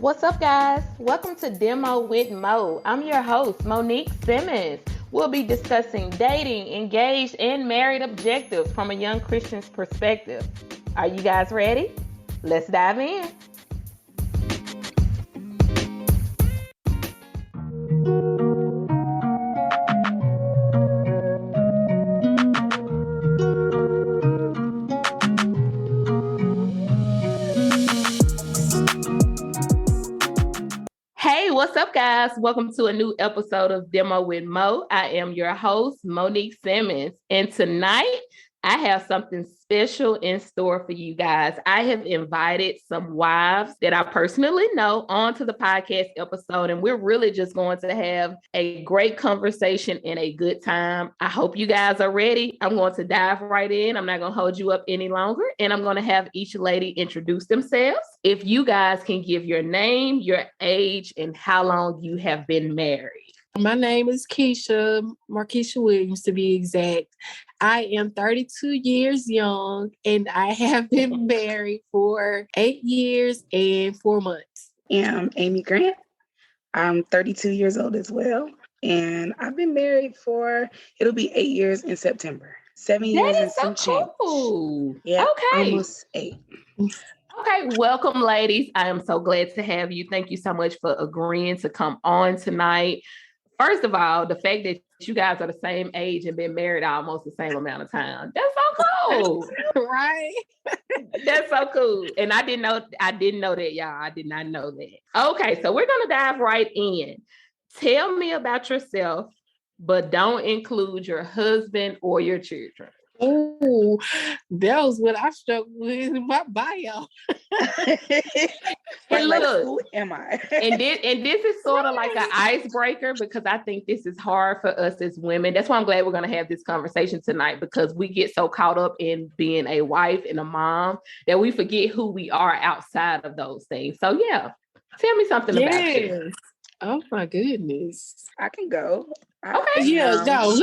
What's up, guys? Welcome to Demo with Mo. I'm your host, Monique Simmons. We'll be discussing dating, engaged, and married objectives from a young Christian's perspective. Are you guys ready? Let's dive in. Hey, what's up, guys? Welcome to a new episode of Demo with Mo. I am your host, Monique Simmons, and tonight I have something special in store for you guys. I have invited some wives that I personally know onto the podcast episode, and we're really just going to have a great conversation and a good time. I hope you guys are ready. I'm going to dive right in. I'm not going to hold you up any longer, and I'm going to have each lady introduce themselves. If you guys can give your name, your age, and how long you have been married. My name is Markisha Williams to be exact. I am 32 years young and I have been married for 8 years and 4 months. I'm Amy Grant. I'm 32 years old as well. And I've been married it'll be 8 years in September. 7 years and some change. Cool. Yeah, okay. Almost 8. Okay, welcome, ladies. I am so glad to have you. Thank you so much for agreeing to come on tonight. First of all, the fact that you guys are the same age and been married almost the same amount of time. That's so cool. Right? That's so cool. And I didn't know that, y'all. I did not know that. Okay, so we're gonna dive right in. Tell me about yourself, but don't include your husband or your children. Oh, that was what I struggled with in my bio. And look, who am I? and this is sort of like an icebreaker because I think this is hard for us as women. That's why I'm glad we're going to have this conversation tonight, because we get so caught up in being a wife and a mom that we forget who we are outside of those things. So yeah, tell me something about you. Oh my goodness. I can go. Okay. Yeah, go.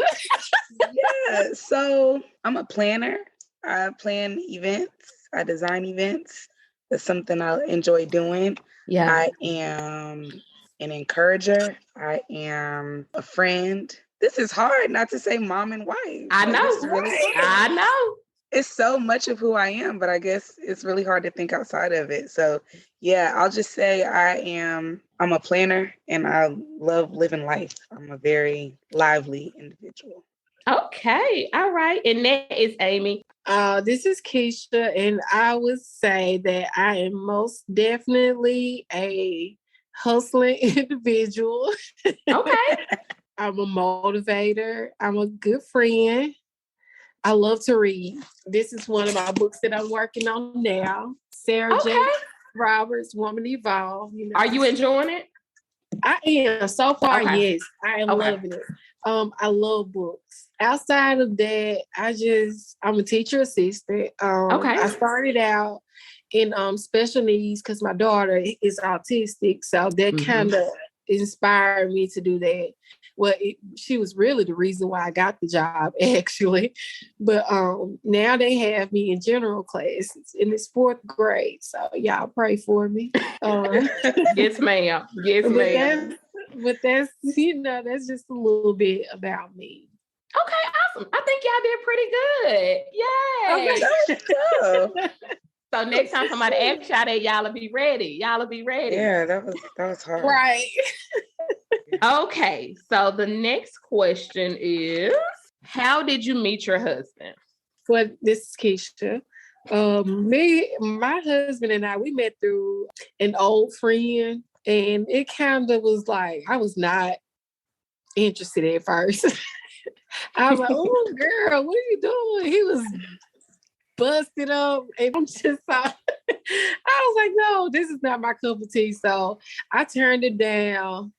Yeah, so I'm a planner. I plan events. I design events. That's something I enjoy doing. Yeah. I am an encourager. I am a friend. This is hard not to say mom and wife. I know. This is really hard. I know. It's so much of who I am, but I guess it's really hard to think outside of it. So yeah, I'll just say I'm a planner and I love living life. I'm a very lively individual. Okay. All right. And that is Amy. This is Keisha, and I would say that I am most definitely a hustling individual. Okay. I'm a motivator. I'm a good friend. I love to read. This is one of my books that I'm working on now. Sarah J. Roberts, Woman Evolve. Are you enjoying it? I am. So far, Okay. yes. I am loving it. I love books. Outside of that, I'm a teacher assistant. I started out in special needs because my daughter is autistic. So that kind of inspired me to do that. Well, she was really the reason why I got the job, actually. But now they have me in general classes, and it's 4th grade. So y'all pray for me. Yes, ma'am. Yes, ma'am. But that's just a little bit about me. Okay, awesome. I think y'all did pretty good. Yay. So next time somebody asks y'all that, y'all be ready. Yeah, that was hard. Right. Okay, so the next question is, how did you meet your husband? Well, this is Keisha. My husband and we met through an old friend, and it kind of was like, I was not interested at first. I was like, oh, girl, what are you doing? He was busted up, and I'm just like, I was like, no, this is not my cup of tea. So I turned it down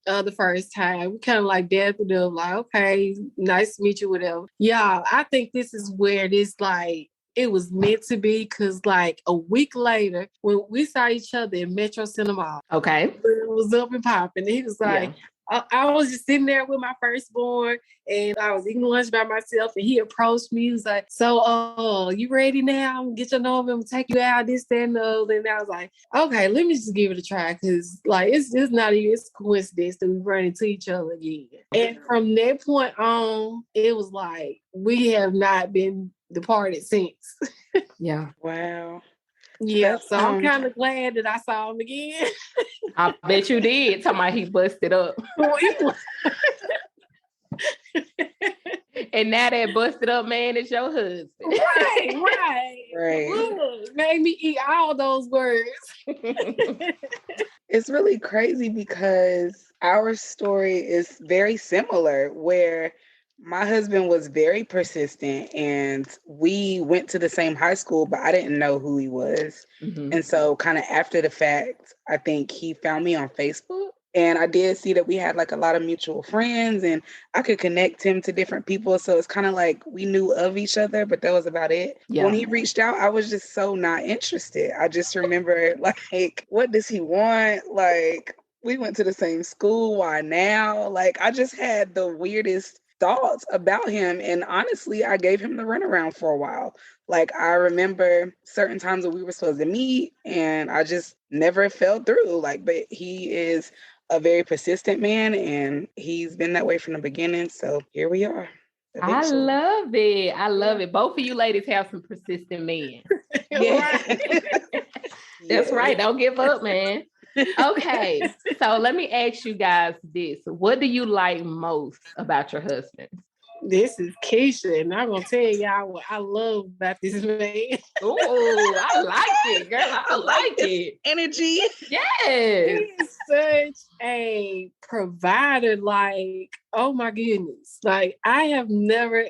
the first time. We kind of like dabbed it up, like, okay, nice to meet you, whatever. Yeah, I think this is where this like it was meant to be, because like a week later, when we saw each other in Metro Cinema, okay, it was up and popping. He was like, I was just sitting there with my firstborn, and I was eating lunch by myself, and he approached me. He was like, "So, you ready now? Get your number, I'm gonna take you out, this, that, and the other." And I was like, "Okay, let me just give it a try," because like it's not even it's a coincidence that we run into each other again. And from that point on, it was like we have not been departed since. Yeah. Wow. Yeah, so I'm kind of glad that I saw him again. I bet you did. Talking about he busted up. And now that busted up man is your husband. Right. Look, made me eat all those words. It's really crazy because our story is very similar, where my husband was very persistent and we went to the same high school, but I didn't know who he was. Mm-hmm. And so kind of after the fact, I think he found me on Facebook. And I did see that we had like a lot of mutual friends and I could connect him to different people. So it's kind of like we knew of each other, but that was about it. Yeah. When he reached out, I was just so not interested. I just remember like, what does he want? Like, we went to the same school. Why now? Like, I just had the weirdest thoughts about him. And honestly, I gave him the runaround for a while. Like, I remember certain times that we were supposed to meet and I just never fell through. Like, but he is a very persistent man and he's been that way from the beginning. So here we are. Eventually. I love it. Both of you ladies have some persistent men. Yeah. That's right. Don't give up, man. Okay. So let me ask you guys this. What do you like most about your husband? This is Keisha, and I'm gonna tell y'all what I love about this man. Oh, I like it, girl. I like it. Energy. Yes. He's such a provider. Like, oh my goodness. Like, I've never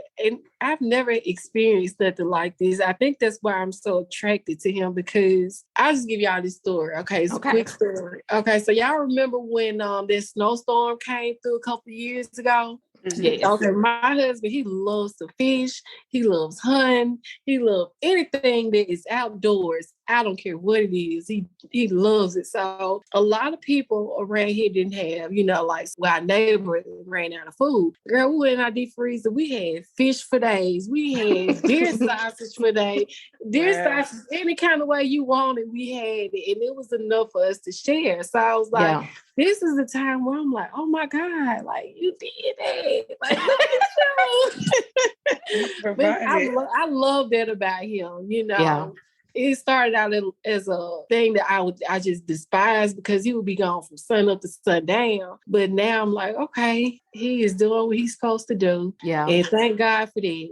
experienced nothing like this. I think that's why I'm so attracted to him, because I'll just give y'all this story. Okay, it's a quick story. Okay, so y'all remember when this snowstorm came through a couple of years ago? Yes. Okay, my husband, he loves to fish. He loves hunting. He loves anything that is outdoors. I don't care what it is. He loves it. So a lot of people around here didn't have, like our neighbor ran out of food. Girl, we went in our deep freezer. We had fish for days. We had deer sausage for days. Deer sausage, any kind of way you wanted, we had it. And it was enough for us to share. So I was like, this is the time where I'm like, oh my God, like you did it. Like, look at you. But I love that about him, Yeah. It started out as a thing that I just despised because he would be gone from sun up to sundown. But now I'm like, okay, he is doing what he's supposed to do. Yeah. And thank God for that.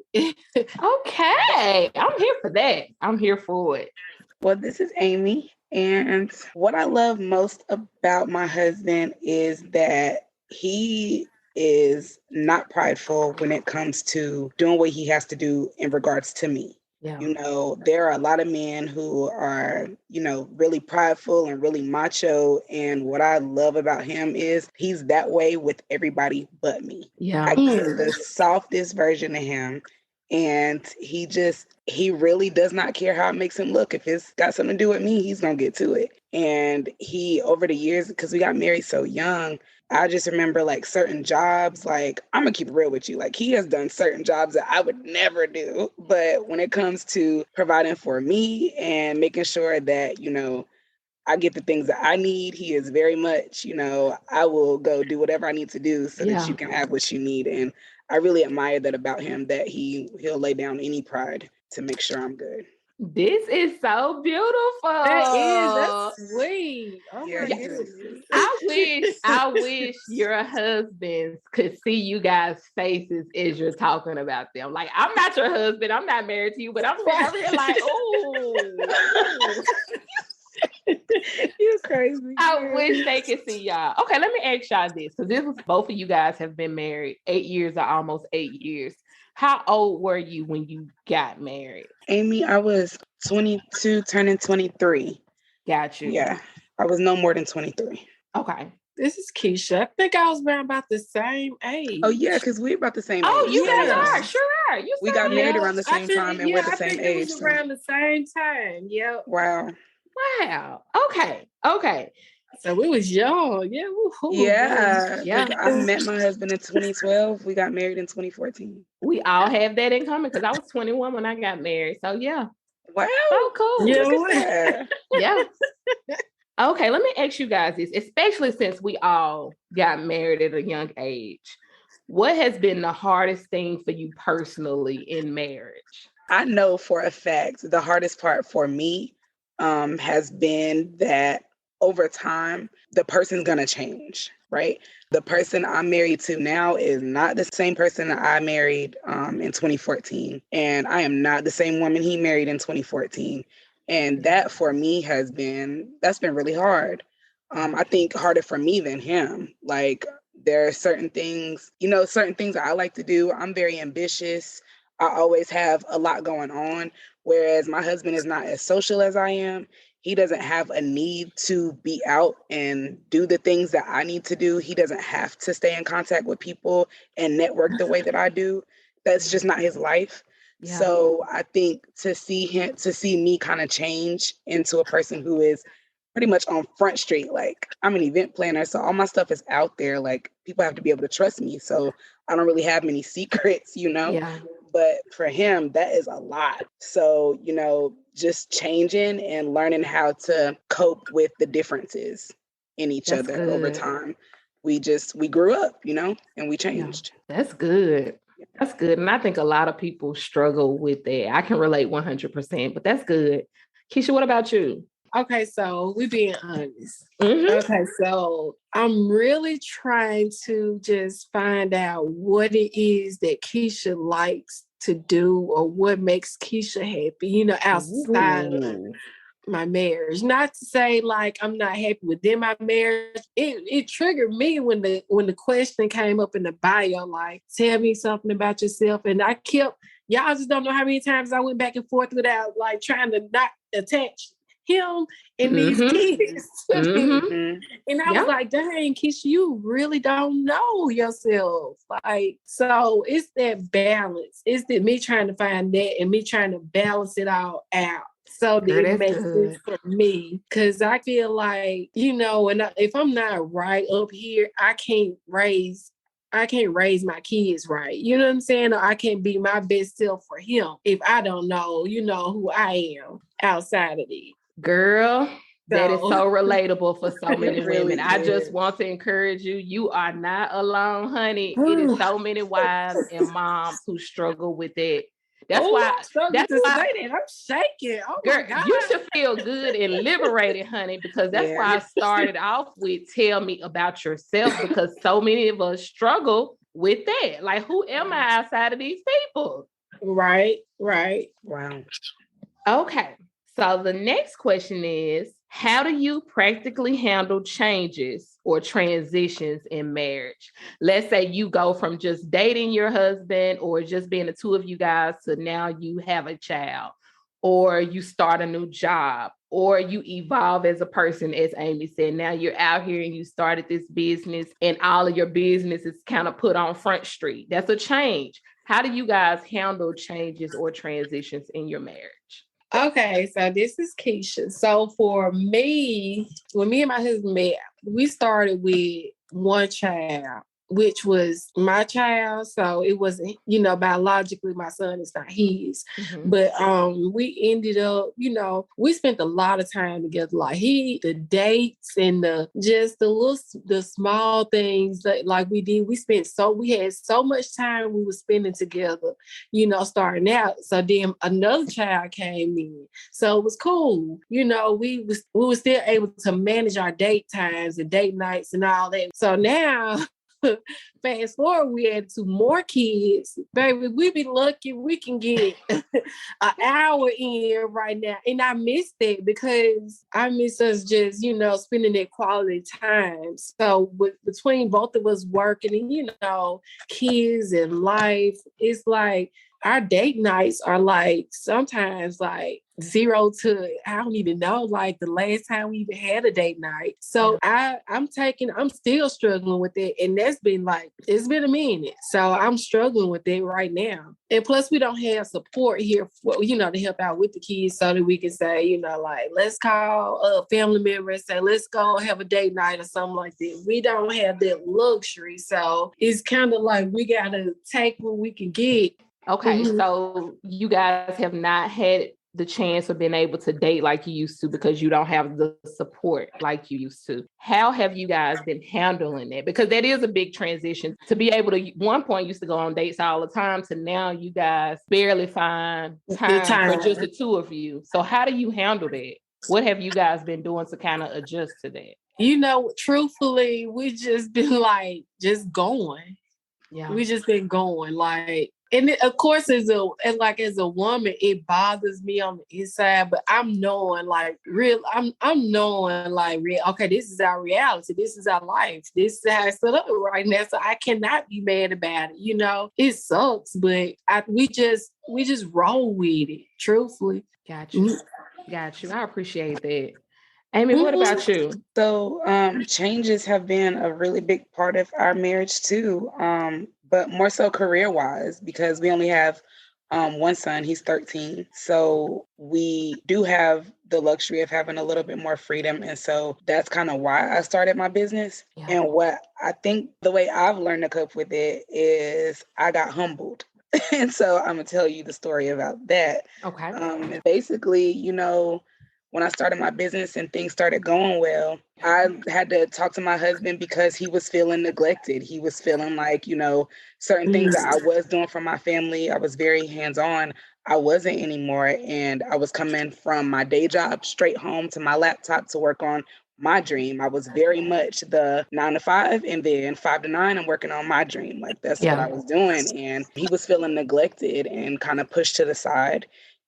Okay. I'm here for that. I'm here for it. Well, this is Amy. And what I love most about my husband is that he is not prideful when it comes to doing what he has to do in regards to me. Yeah. There are a lot of men who are, really prideful and really macho. And what I love about him is he's that way with everybody but me. Yeah. I get the softest version of him. And he really does not care how it makes him look. If it's got something to do with me, he's going to get to it. And he, over the years, because we got married so young, I just remember like certain jobs, like I'm going to keep it real with you. Like he has done certain jobs that I would never do. But when it comes to providing for me and making sure that, I get the things that I need, he is very much, I will go do whatever I need to do so that you can have what you need. And I really admire that about him, that he'll lay down any pride to make sure I'm good. This is so beautiful. That's sweet. Oh my goodness. I wish your husbands could see you guys' faces as you're talking about them. Like, I'm not your husband, I'm not married to you, but I'm here like, oh. You're crazy. I wish they could see y'all. Okay, let me ask y'all this, because both of you guys have been married 8 years or almost 8 years. How old were you when you got married? Amy, I was 22, turning 23. Got you. Yeah, I was no more than 23. Okay. This is Keisha. I think I was around about the same age. Oh, yeah, because we're about the same age. Oh, you guys are. Sure are. We got married around the same time and we're the same age. It was around the same time. Yep. Wow. Okay. So we was young. Yeah. Yeah. Yeah. I met my husband in 2012. We got married in 2014. We all have that in common because I was 21 when I got married. So yeah. Wow. Oh, cool. Yeah. Look at that. Yeah. Okay, let me ask you guys this, especially since we all got married at a young age. What has been the hardest thing for you personally in marriage? I know for a fact the hardest part for me has been that over time, the person's going to change, right? The person I'm married to now is not the same person that I married in 2014. And I am not the same woman he married in 2014. And that for me that's been really hard. I think harder for me than him. Like there are certain things, certain things that I like to do. I'm very ambitious. I always have a lot going on, whereas my husband is not as social as I am. He doesn't have a need to be out and do the things that I need to do. He doesn't have to stay in contact with people and network the way that I do. That's just not his life. Yeah. So I think to see me kind of change into a person who is pretty much on Front Street, like I'm an event planner, so all my stuff is out there. Like people have to be able to trust me. So I don't really have many secrets, Yeah. But for him, that is a lot. So, just changing and learning how to cope with the differences in each That's other over good. time. We grew up, and we changed. Yeah, that's good. That's good. And I think a lot of people struggle with that. I can relate 100%, but that's good. Keisha, what about you? Okay, so we being honest. Mhm. Okay, so I'm really trying to just find out what it is that Keisha likes to do or what makes Keisha happy, outside of Ooh. my marriage. Not to say like I'm not happy within my marriage. It triggered me when the question came up in the bio, like, tell me something about yourself. And I kept, y'all just don't know how many times I went back and forth without like trying to not attach him and these kids. Mm-hmm. And I was like, dang, Keisha, you really don't know yourself. Like, so it's that balance. It's that me trying to find that and me trying to balance it all out. So that it makes sense for me. Cause I feel like, if I'm not right up here, I can't raise my kids right. You know what I'm saying? Or I can't be my best self for him if I don't know, who I am outside of it. Girl, that is so relatable for so many really women. I just want to encourage you. You are not alone, honey. It is so many wives and moms who struggle with it. That's why I'm shaking. Oh girl, my God. you should feel good and liberated, honey, because that's why I started off with tell me about yourself, because so many of us struggle with that. Like, who am I outside of these people? Right. Wow. Okay. So the next question is, how do you practically handle changes or transitions in marriage? Let's say you go from just dating your husband or just being the two of you guys to now you have a child, or you start a new job, or you evolve as a person, as Amy said. Now you're out here and you started this business and all of your business is kind of put on Front Street. That's a change. How do you guys handle changes or transitions in your marriage? Okay, so this is Keisha. So for me, when me and my husband met, we started with one child, which was my child. So it wasn't, biologically my son is not his. Mm-hmm. But we ended up, we spent a lot of time together. Like the dates and the small things that like we did. We had so much time we were spending together, starting out. So then another child came in. So it was cool. We were still able to manage our date times and date nights and all that. So now fast forward, we had 2 more kids. Baby, we be lucky we can get an hour in right now. And I miss that because I miss us just, spending that quality time. So between both of us working and, kids and life, it's like our date nights are like sometimes like 0 to, I don't even know, like the last time we even had a date night. So I'm still struggling with it. And that's been like, it's been a minute. So I'm struggling with it right now. And plus we don't have support here for, to help out with the kids so that we can say, like, let's call a family member and say, let's go have a date night or something like that. We don't have that luxury. So it's kind of like we got to take what we can get. Okay. Mm-hmm. So you guys have not had the chance of being able to date like you used to because you don't have the support like you used to. How have you guys been handling that? Because that is a big transition to be able to, one point used to go on dates all the time to now you guys barely find time for just the two of you. So how do you handle that? What have you guys been doing to kind of adjust to that? Truthfully, we just been like, just going. Yeah. We just been going like, and of course, as a woman, it bothers me on the inside. But I'm knowing, like, I'm knowing, like, okay, this is our reality. This is our life. This is how it's set up right now. So I cannot be mad about it. It sucks, but we just roll with it. Truthfully, got you. I appreciate that. Amy, what about you? So changes have been a really big part of our marriage too, but more so career-wise because we only have one son. He's 13. So we do have the luxury of having a little bit more freedom. And so that's kind of why I started my business. Yeah. And what I think the way I've learned to cope with it is I got humbled. And so I'm going to tell you the story about that. Okay. Basically, when I started my business and things started going well, I had to talk to my husband because he was feeling neglected. He was feeling like, certain things that I was doing for my family, I was very hands-on. I wasn't anymore. And I was coming from my day job straight home to my laptop to work on my dream. I was very much the 9 to 5 and then 5 to 9, I'm working on my dream. Like that's what I was doing. And he was feeling neglected and kind of pushed to the side.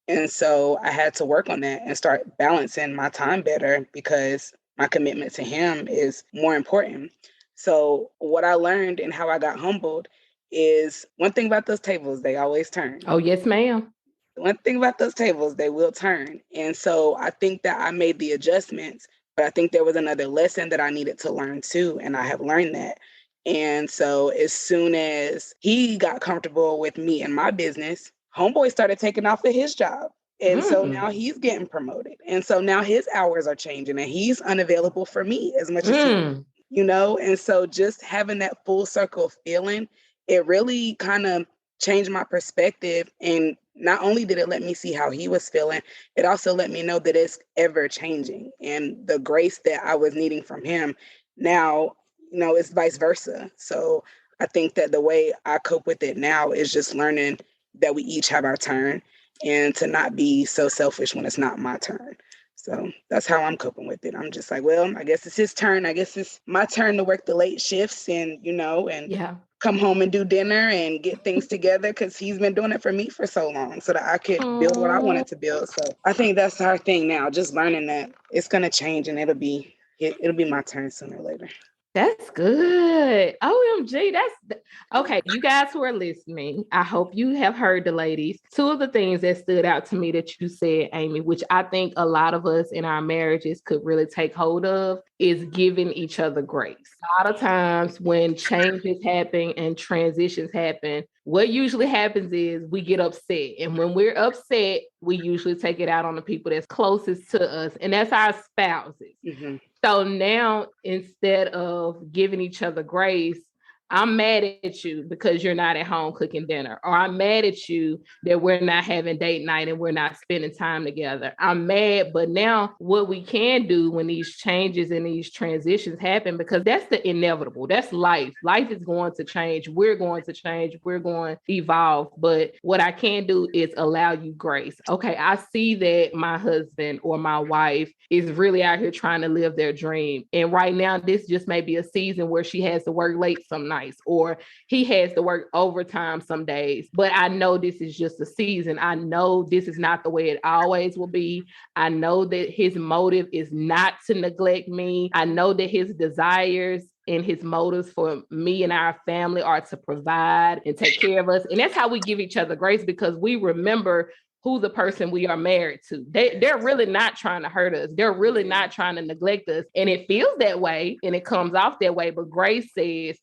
And so I had to work on that and start balancing my time better because my commitment to him is more important. So what I learned and how I got humbled is one thing about those tables, they always turn. Oh, yes, ma'am. One thing about those tables, they will turn. And so I think that I made the adjustments, but I think there was another lesson that I needed to learn too. And I have learned that. And so as soon as he got comfortable with me and my business, homeboy started taking off of his job. And so now he's getting promoted. And so now his hours are changing and he's unavailable for me as much as he, and so just having that full circle feeling, it really kind of changed my perspective. And not only did it let me see how he was feeling, it also let me know that it's ever changing. And the grace that I was needing from him now, it's vice versa. So I think that the way I cope with it now is just learning that we each have our turn and to not be so selfish when it's not my turn. So that's how I'm coping with it. I'm just like, well, I guess it's his turn. I guess it's my turn to work the late shifts and, come home and do dinner and get things together because he's been doing it for me for so long so that I could build what I wanted to build. So I think that's our thing now, just learning that it's going to change and it'll be my turn sooner or later. That's good. OMG. Okay. You guys who are listening, I hope you have heard the ladies. Two of the things that stood out to me that you said, Amy, which I think a lot of us in our marriages could really take hold of, is giving each other grace. A lot of times when changes happen and transitions happen, what usually happens is we get upset. And when we're upset, we usually take it out on the people that's closest to us. And that's our spouses. Mm-hmm. So now, instead of giving each other grace, I'm mad at you because you're not at home cooking dinner, or I'm mad at you that we're not having date night and we're not spending time together. I'm mad, but now what we can do when these changes and these transitions happen, because that's the inevitable, that's life. Life is going to change. We're going to change. We're going to evolve. But what I can do is allow you grace. Okay, I see that my husband or my wife is really out here trying to live their dream. And right now, this just may be a season where she has to work late some nights, or he has to work overtime some days. But I know this is just a season. I know this is not the way it always will be. I know that his motive is not to neglect me. I know that his desires and his motives for me and our family are to provide and take care of us. And that's how we give each other grace, because we remember who the person we are married to. They're really not trying to hurt us. They're really not trying to neglect us. And it feels that way and it comes off that way. But grace says,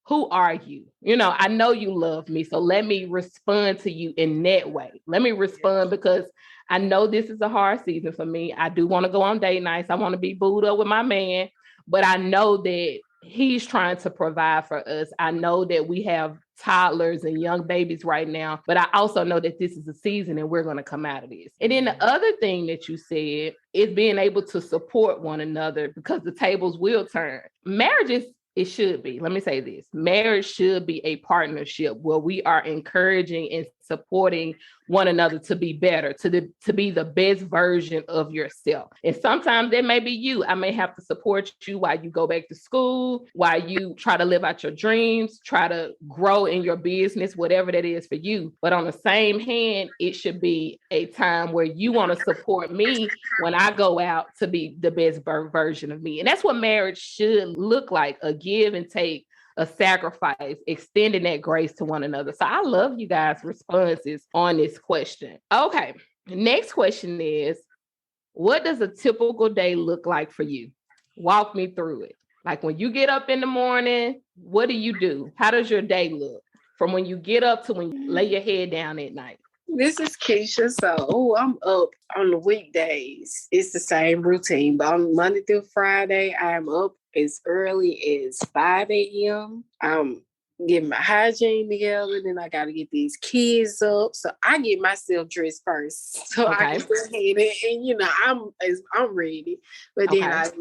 who are you? You know, I know you love me. So let me respond to you in that way. Let me respond because I know this is a hard season for me. I do want to go on date nights. I want to be booed up with my man. But I know that he's trying to provide for us. I know that we have toddlers and young babies right now, but I also know that this is a season and we're going to come out of this. And then the other thing that you said is being able to support one another, because the tables will turn. Marriage it should be, let me say this, marriage should be a partnership where we are encouraging and supporting one another to be better, to be the best version of yourself. And sometimes that may be you. I may have to support you while you go back to school, while you try to live out your dreams, try to grow in your business, whatever that is for you. But on the same hand, it should be a time where you want to support me when I go out to be the best version of me. And that's what marriage should look like, a give and take, a sacrifice, extending that grace to one another. So I love you guys' responses on this question. Okay, next question is, what does a typical day look like for you? Walk me through it. Like when you get up in the morning, what do you do? How does your day look from when you get up to when you lay your head down at night? This is Keisha. So, I'm up on the weekdays. It's the same routine, but on Monday through Friday, I'm up as early as 5 a.m. I'm getting my hygiene together. Then I got to get these kids up. So I get myself dressed first, so I can go ahead and you know I'm ready. But then I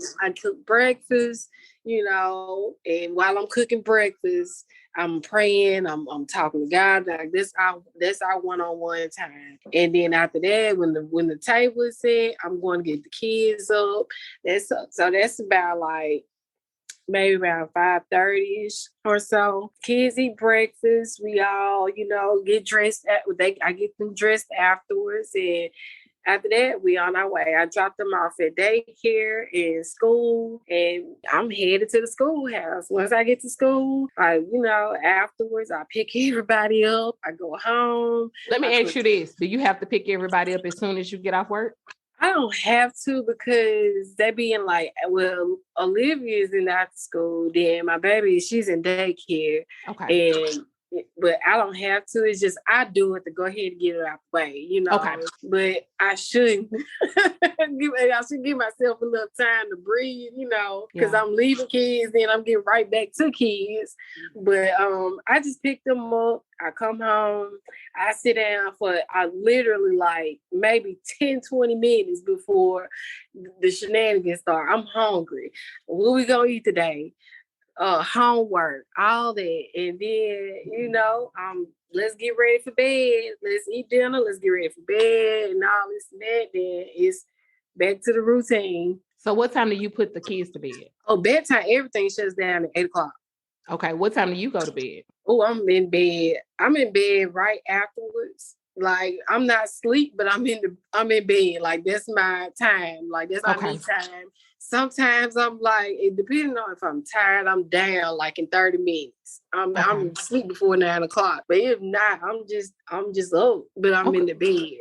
cook breakfast. You know, and while I'm cooking breakfast, I'm praying, I'm talking to God. Like that's our one-on-one time. And then after that, when the table is set, I'm going to get the kids up. That's about like maybe around 5:30ish or so. Kids eat breakfast. We all, you know, get dressed. I get them dressed afterwards, and after that, we on our way. I dropped them off at daycare and school, and I'm headed to the schoolhouse. Once I get to school, afterwards, I pick everybody up. I go home. Let me ask you this. Do you have to pick everybody up as soon as you get off work? I don't have to, because they being like, well, Olivia's in after school, then my baby, she's in daycare. Okay. But I don't have to. It's just I do it to go ahead and get it out the way, you know. Okay. But I shouldn't. I should give myself a little time to breathe, you know, because I'm leaving kids, then I'm getting right back to kids. But I just pick them up. I come home. I sit down for literally like maybe 10, 20 minutes before the shenanigans start. I'm hungry. What we gonna eat today? Homework, all that. And then, you know, let's get ready for bed. Let's eat dinner. Let's get ready for bed and all this and that. Then it's back to the routine. So what time do you put the kids to bed? Oh, bedtime, everything shuts down at 8 o'clock. Okay. What time do you go to bed? Oh, I'm in bed. I'm in bed right afterwards. Like, I'm not asleep, but I'm in bed. Like, that's my time. Like, that's my me time. Sometimes I'm like, depending on if I'm tired, I'm down like in 30 minutes. I'm asleep before 9 o'clock. But if not, I'm just up, but I'm in the bed.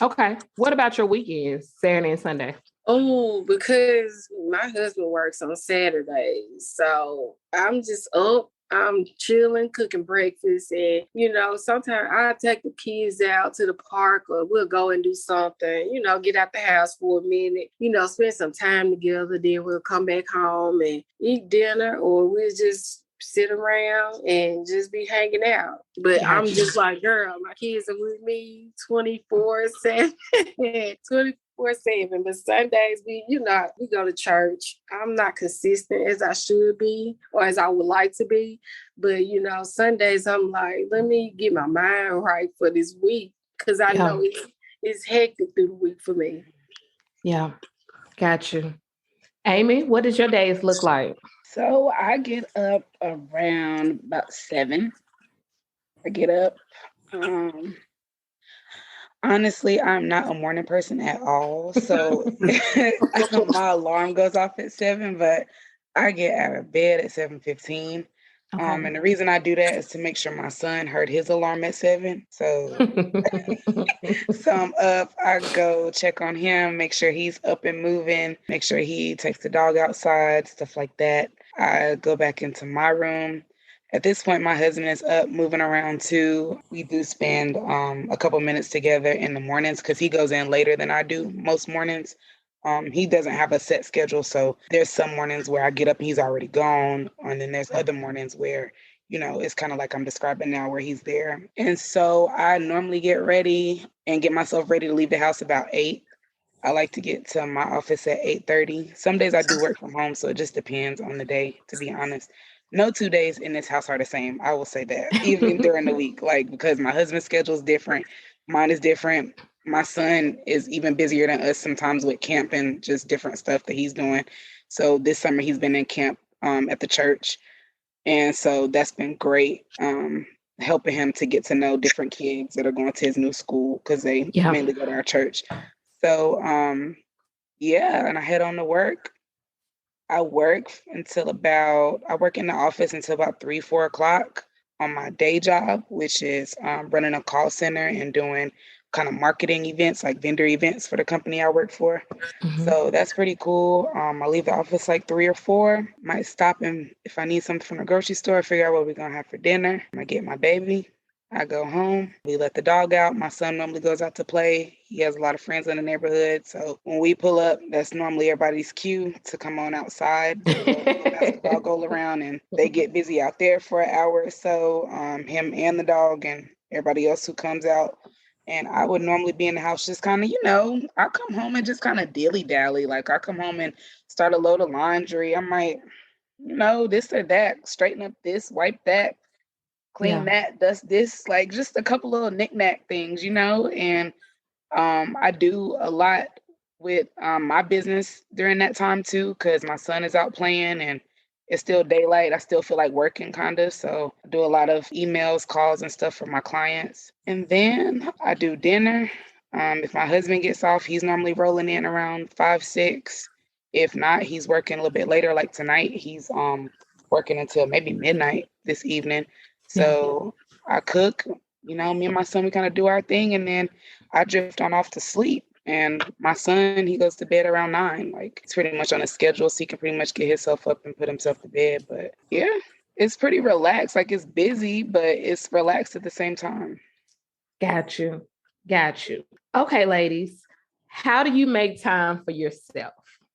Okay. What about your weekends, Saturday and Sunday? Oh, because my husband works on Saturdays. So I'm just up. I'm chilling, cooking breakfast, and, you know, sometimes I take the kids out to the park, or we'll go and do something, you know, get out the house for a minute, you know, spend some time together. Then we'll come back home and eat dinner, or we'll just sit around and just be hanging out. But I'm just like, girl, my kids are with me 24/7, 24/7. But Sundays, we go to church. I'm not consistent as I should be, or as I would like to be. But, you know, Sundays, I'm like, let me get my mind right for this week, because I know it's hectic through the week for me. Yeah, got you. Amy, what does your days look like? So I get up around about 7. I get up. Honestly, I'm not a morning person at all. So my alarm goes off at 7, but I get out of bed at 7:15. Okay. And the reason I do that is to make sure my son heard his alarm at 7. So I'm up, I go check on him, make sure he's up and moving, make sure he takes the dog outside, stuff like that. I go back into my room. At this point, my husband is up moving around too. We do spend a couple minutes together in the mornings because he goes in later than I do most mornings. He doesn't have a set schedule, so there's some mornings where I get up and he's already gone, and then there's other mornings where, it's kind of like I'm describing now where he's there. And so I normally get ready and get myself ready to leave the house about 8. I like to get to my office at 8:30. Some days I do work from home, so it just depends on the day, to be honest. No 2 days in this house are the same. I will say that, even during the week, like because my husband's schedule is different, mine is different. My son is even busier than us sometimes with camp and just different stuff that he's doing. So this summer he's been in camp at the church, and so that's been great. Helping him to get to know different kids that are going to his new school because they Yeah. mainly go to our church. So yeah, and I head on to work. I work I work in the office until about 3, 4 o'clock on my day job, which is running a call center and doing kind of marketing events, like vendor events for the company I work for. Mhm. So that's pretty cool. I leave the office like 3 or 4. Might stop and if I need something from the grocery store, figure out what we're gonna have for dinner. I get my baby. I go home. We let the dog out. My son normally goes out to play. He has a lot of friends in the neighborhood. So when we pull up, that's normally everybody's cue to come on outside for a little basketball go around. And they get busy out there for an hour or so, him and the dog and everybody else who comes out. And I would normally be in the house just kind of, I come home and just kind of dilly-dally. Like I come home and start a load of laundry. I might, this or that, straighten up this, wipe that, clean that, dust this, like just a couple little knick-knack things, and I do a lot with my business during that time too, because my son is out playing and it's still daylight. I still feel like working kind of. So I do a lot of emails, calls, and stuff for my clients. And then I do dinner. If my husband gets off, he's normally rolling in around 5, 6. If not, he's working a little bit later. Like tonight, he's working until maybe midnight this evening. So I cook, me and my son, we kind of do our thing, and then I drift on off to sleep. And my son, he goes to bed around 9. Like it's pretty much on a schedule, so he can pretty much get himself up and put himself to bed. But yeah, it's pretty relaxed. Like it's busy, but it's relaxed at the same time. Got you. Got you. Okay, ladies, how do you make time for yourself?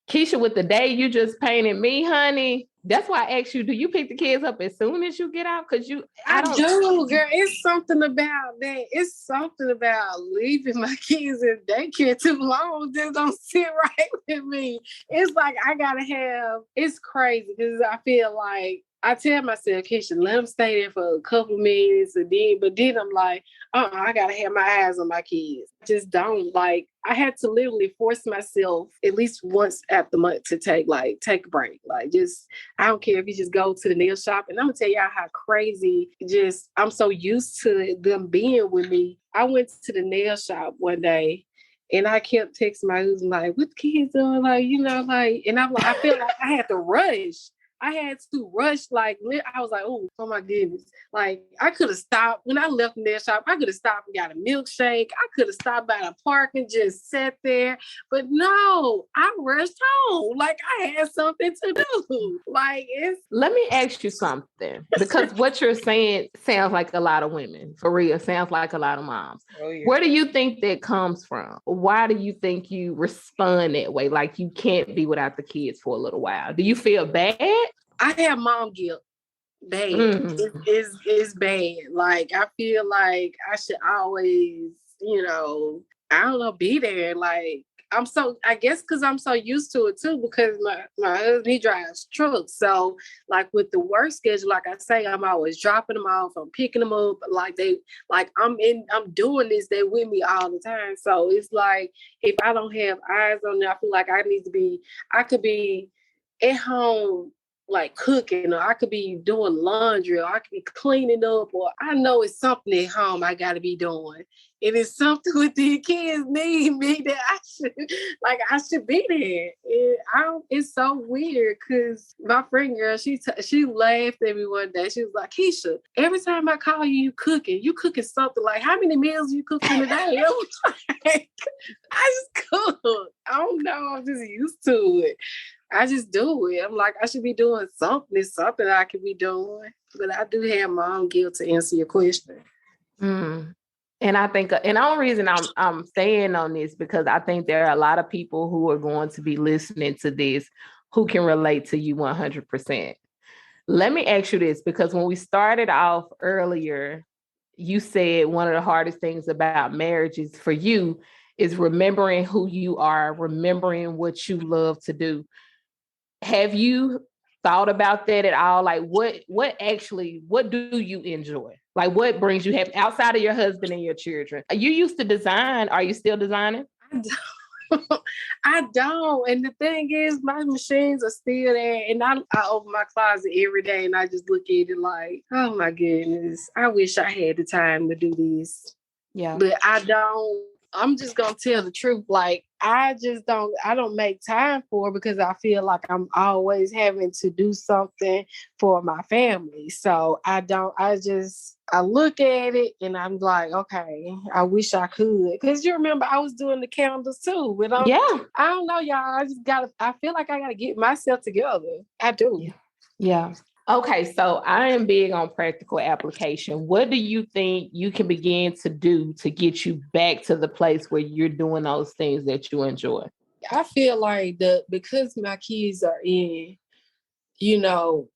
Keisha, with the day you just painted me, honey, that's why I asked you, do you pick the kids up as soon as you get out? Because I do, girl. It's something about that. It's something about leaving my kids in daycare too long. Just don't sit right with me. It's like I gotta it's crazy because I feel like I tell myself, Keisha, let them stay there for a couple minutes but then I'm like, I gotta have my eyes on my kids. Just don't I had to literally force myself at least once after month to take a break. I don't care if you just go to the nail shop. And I'm gonna tell y'all how crazy I'm so used to them being with me. I went to the nail shop one day and I kept texting my husband, like, what the kids doing? And I'm like, I feel like I had to rush. I was like, oh my goodness. Like, I could have stopped when I left the nail shop. I could have stopped and got a milkshake. I could have stopped by the park and just sat there. But no, I rushed home. Like, I had something to do. Let me ask you something, because what you're saying sounds like a lot of women, for real. Sounds like a lot of moms. Oh, yeah. Where do you think that comes from? Why do you think you respond that way? Like you can't be without the kids for a little while. Do you feel bad? I have mom guilt. Bad. It's bad. Like, I feel like I should always, I don't know, be there. Like, I guess because I'm so used to it too, because my husband, he drives trucks. So like with the work schedule, like I say, I'm always dropping them off, I'm picking them up. I'm doing this, they with me all the time. So it's like, if I don't have eyes on them, I feel like I could be at home like cooking, or I could be doing laundry, or I could be cleaning up, or I know it's something at home I got to be doing. And it's something with the kids need me that I should be there. It's so weird because my friend girl, she laughed at me one day. She was like, Keisha, every time I call you, you cooking something. Like, how many meals you cooking today? I was like, I just cook. I don't know. I'm just used to it. I just do it. I'm like, I should be doing something. It's something I could be doing. But I do have my own guilt to answer your question. Mm. And I think, and the only reason I'm staying on this, because I think there are a lot of people who are going to be listening to this who can relate to you 100%. Let me ask you this, because when we started off earlier, you said one of the hardest things about marriage is for you is remembering who you are, remembering what you love to do. Have you thought about that at all? Like what do you enjoy? Like what brings you happy outside of your husband and your children? You used to design. Are you still designing? I don't. And the thing is, my machines are still there. And I open my closet every day and I just look at it like, oh my goodness, I wish I had the time to do this. Yeah. But I don't. I'm just going to tell the truth. Like, I don't make time for it because I feel like I'm always having to do something for my family. So I look at it and I'm like, okay, I wish I could. Because you remember I was doing the candles too. But I don't know, y'all. I feel like I got to get myself together. I do. Yeah. Okay, so I am big on practical application. What do you think you can begin to do to get you back to the place where you're doing those things that you enjoy? I feel like because my kids are in,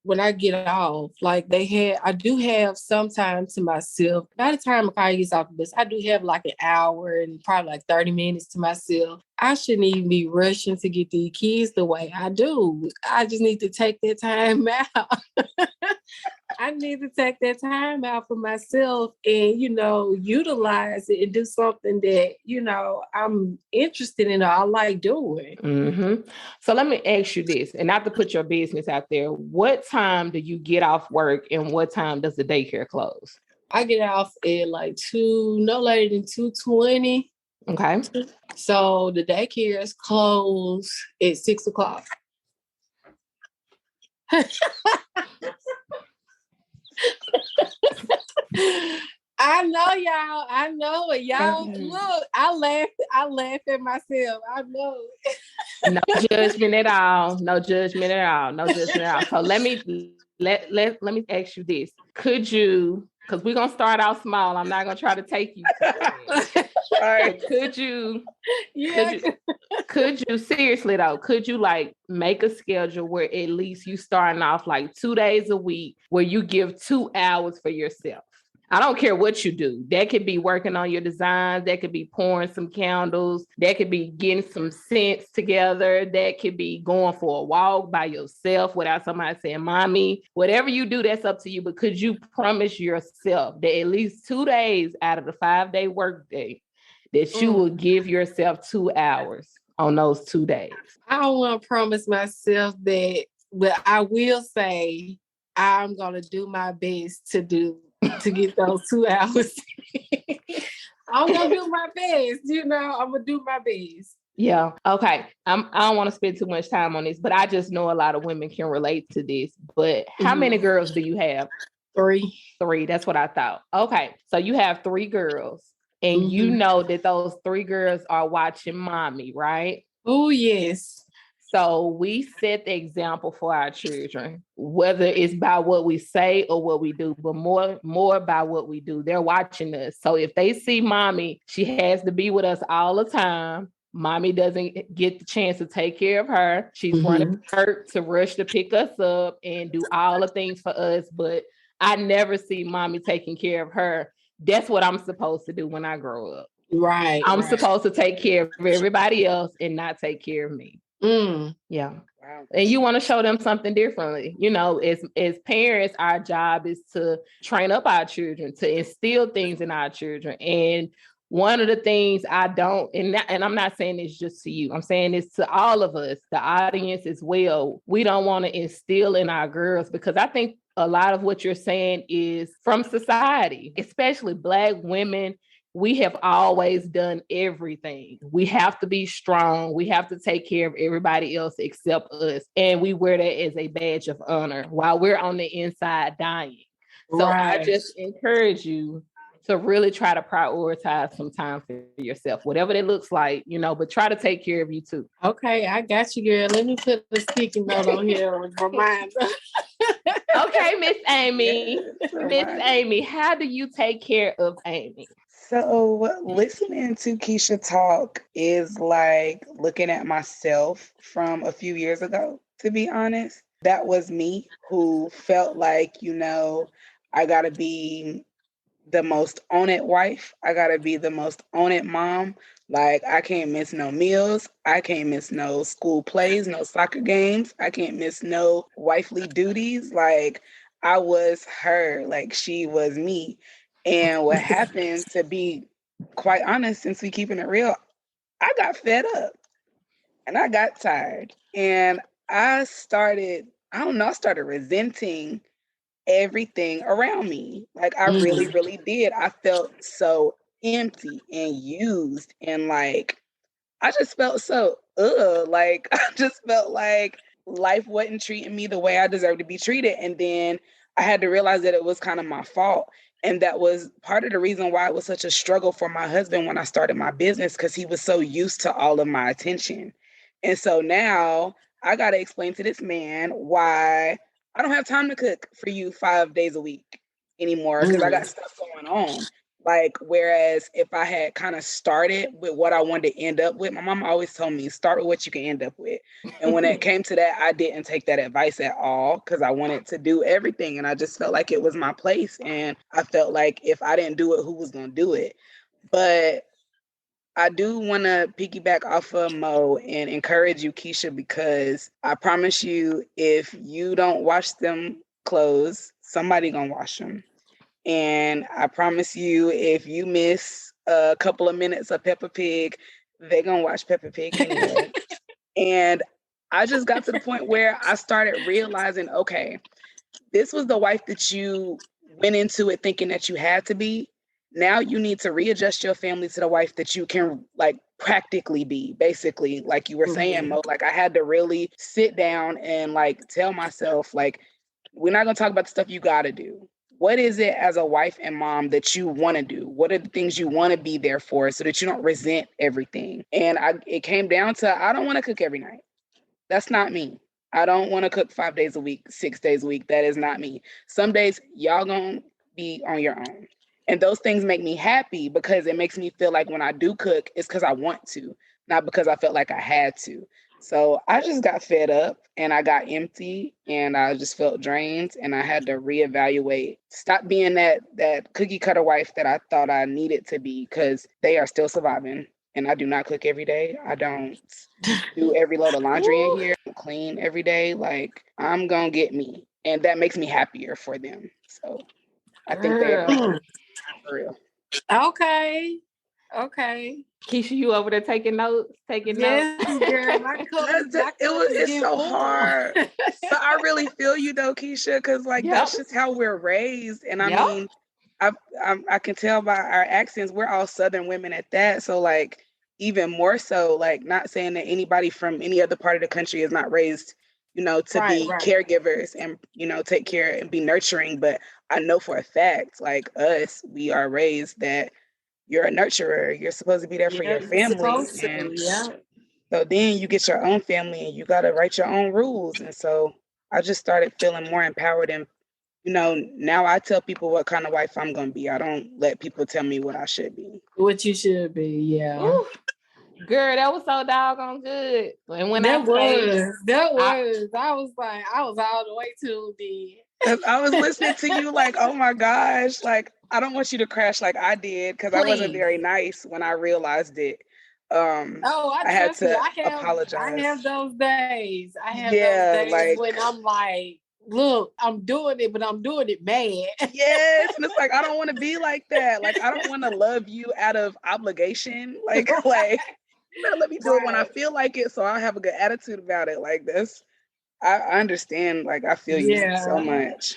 when I get off, like I do have some time to myself. By the time I get off the bus, I do have like an hour and probably like 30 minutes to myself. I shouldn't even be rushing to get the kids the way I do. I just need to take that time out. I need to take that time out for myself and, utilize it and do something that, I'm interested in or I like doing. Mm-hmm. So let me ask you this, and not to put your business out there. What time do you get off work and what time does the daycare close? I get off at like no later than 2:20. Okay. So the daycare is closed at 6:00. I know y'all. I know it. Y'all, look, I laugh at myself. I know it. No judgment at all. No judgment at all. No judgment at all. So let me ask you this. Could you, because we're gonna start out small. I'm not gonna try to take you. All right. Could you seriously though, could you like make a schedule where at least you starting off like 2 days a week where you give 2 hours for yourself? I don't care what you do. That could be working on your designs. That could be pouring some candles. That could be getting some scents together. That could be going for a walk by yourself without somebody saying, mommy. Whatever you do, that's up to you. But could you promise yourself that at least 2 days out of the 5-day workday that you will give yourself 2 hours on those 2 days? I don't want to promise myself that, but I will say I'm going to do my best to get those 2 hours. I'm going to do my best, I'm going to do my best. Yeah. Okay. I don't want to spend too much time on this, but I just know a lot of women can relate to this. But how many girls do you have? 3. 3. That's what I thought. Okay. So you have 3 girls and you know that those 3 girls are watching mommy, right? Oh, yes. So we set the example for our children, whether it's by what we say or what we do, but more by what we do. They're watching us. So if they see mommy, she has to be with us all the time. Mommy doesn't get the chance to take care of her. She's running to rush to pick us up and do all the things for us. But I never see mommy taking care of her. That's what I'm supposed to do when I grow up. Right. I'm supposed to take care of everybody else and not take care of me. Yeah. Wow. And you want to show them something differently. As parents, our job is to train up our children, to instill things in our children. And one of the things I don't, and I'm not saying this just to you, I'm saying this to all of us, the audience as well. We don't want to instill in our girls, because I think a lot of what you're saying is from society, especially Black women. We have always done everything. We have to be strong. We have to take care of everybody else except us. And we wear that as a badge of honor while we're on the inside dying. So I just encourage you to really try to prioritize some time for yourself, whatever that looks like, but try to take care of you too. Okay, I got you, girl. Let me put the sticky note on here and remind us. Okay, Miss Amy. Miss Amy, how do you take care of Amy? So listening to Keisha talk is like looking at myself from a few years ago, to be honest. That was me who felt like, I got to be the most on it wife. I got to be the most on it mom. Like, I can't miss no meals. I can't miss no school plays, no soccer games. I can't miss no wifely duties. Like, I was her, like she was me. And what happened, to be quite honest, since we keeping it real, I got fed up and I got tired. And I started resenting everything around me. Like, I really, really did. I felt so empty and used, and like I just felt so like I just felt like life wasn't treating me the way I deserved to be treated. And then I had to realize that it was kind of my fault. And that was part of the reason why it was such a struggle for my husband when I started my business, because he was so used to all of my attention. And so now I got to explain to this man why I don't have time to cook for you 5 days a week anymore, because I got stuff going on. Like, whereas if I had kind of started with what I wanted to end up with, my mom always told me, start with what you can end up with. And when it came to that, I didn't take that advice at all, because I wanted to do everything. And I just felt like it was my place. And I felt like if I didn't do it, who was going to do it? But I do want to piggyback off of Mo and encourage you, Keisha, because I promise you, if you don't wash them clothes, somebody gonna wash them. And I promise you, if you miss a couple of minutes of Peppa Pig, they're gonna watch Peppa Pig anyway. And I just got to the point where I started realizing, okay, this was the wife that you went into it thinking that you had to be. Now you need to readjust your family to the wife that you can like practically be, basically, like you were saying, Mo. Like, I had to really sit down and like tell myself, like, we're not gonna talk about the stuff you gotta do. What is it as a wife and mom that you want to do? What are the things you want to be there for, so that you don't resent everything? And it came down to, I don't want to cook every night. That's not me. I don't want to cook 5 days a week, 6 days a week. That is not me. Some days y'all gonna be on your own. And those things make me happy, because it makes me feel like when I do cook, it's because I want to, not because I felt like I had to. So I just got fed up and I got empty and I just felt drained, and I had to reevaluate, stop being that cookie cutter wife that I thought I needed to be, because they are still surviving. And I do not cook every day. I don't do every load of laundry in here, clean every day. Like, I'm gonna get me. And that makes me happier for them. So I think they are for real. Okay. Keisha, you over there taking notes? Yes, girl. My It's so hard. But I really feel you though, Keisha, because like that's just how we're raised. And I mean, I can tell by our accents, we're all Southern women at that. So like, even more so, like, not saying that anybody from any other part of the country is not raised, to be caregivers and, take care and be nurturing. But I know for a fact, like us, we are raised that you're a nurturer. You're supposed to be there for your family. And so then you get your own family and you got to write your own rules. And so I just started feeling more empowered. And, now I tell people what kind of wife I'm going to be. I don't let people tell me what I should be. What you should be, yeah. Ooh. Girl, that was so doggone good. And when I was like, I was all the way tuned in. I was listening to you like, oh my gosh, like, I don't want you to crash like I did, because I wasn't very nice when I realized it. I had to apologize. I have those days. Those days when I'm like, look, I'm doing it, but I'm doing it mad. Yes. And it's like, I don't want to be like that. Like, I don't want to love you out of obligation. Like, you better let me do it when I feel like it, so I'll have a good attitude about it. Like, I understand. Like, I feel you so much.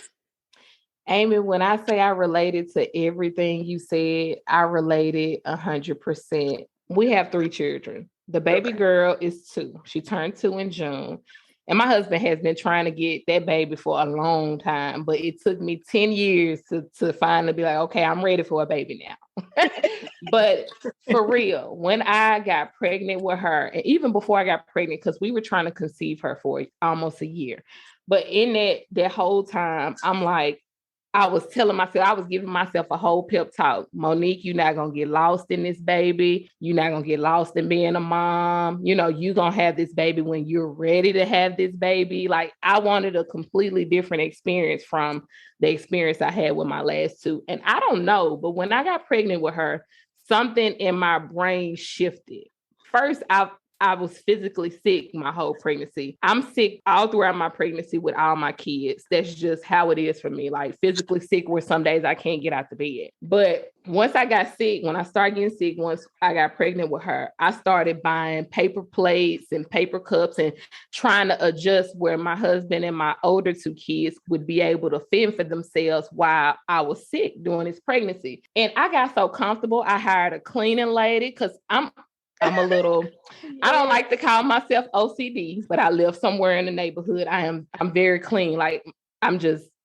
Amy, when I say I related to everything you said, I related 100%. We have 3 children. The baby girl is 2. She turned 2 in June. And my husband has been trying to get that baby for a long time, but it took me 10 years to finally be like, okay, I'm ready for a baby now. But for real, when I got pregnant with her, and even before I got pregnant, because we were trying to conceive her for almost a year. But in that whole time, I'm like, I was telling myself, I was giving myself a whole pep talk. Monique, you're not going to get lost in this baby. You're not going to get lost in being a mom. You know, you're going to have this baby when you're ready to have this baby. Like, I wanted a completely different experience from the experience I had with my last 2. And I don't know, but when I got pregnant with her, something in my brain shifted. First, I was physically sick my whole pregnancy. I'm sick all throughout my pregnancy with all my kids. That's just how it is for me. Like, physically sick where some days I can't get out the bed. But once I got sick, when I started getting sick, once I got pregnant with her, I started buying paper plates and paper cups and trying to adjust where my husband and my older 2 kids would be able to fend for themselves while I was sick during this pregnancy. And I got so comfortable, I hired a cleaning lady because I'm a little, I don't like to call myself OCD, but I live somewhere in the neighborhood. I'm very clean. Like,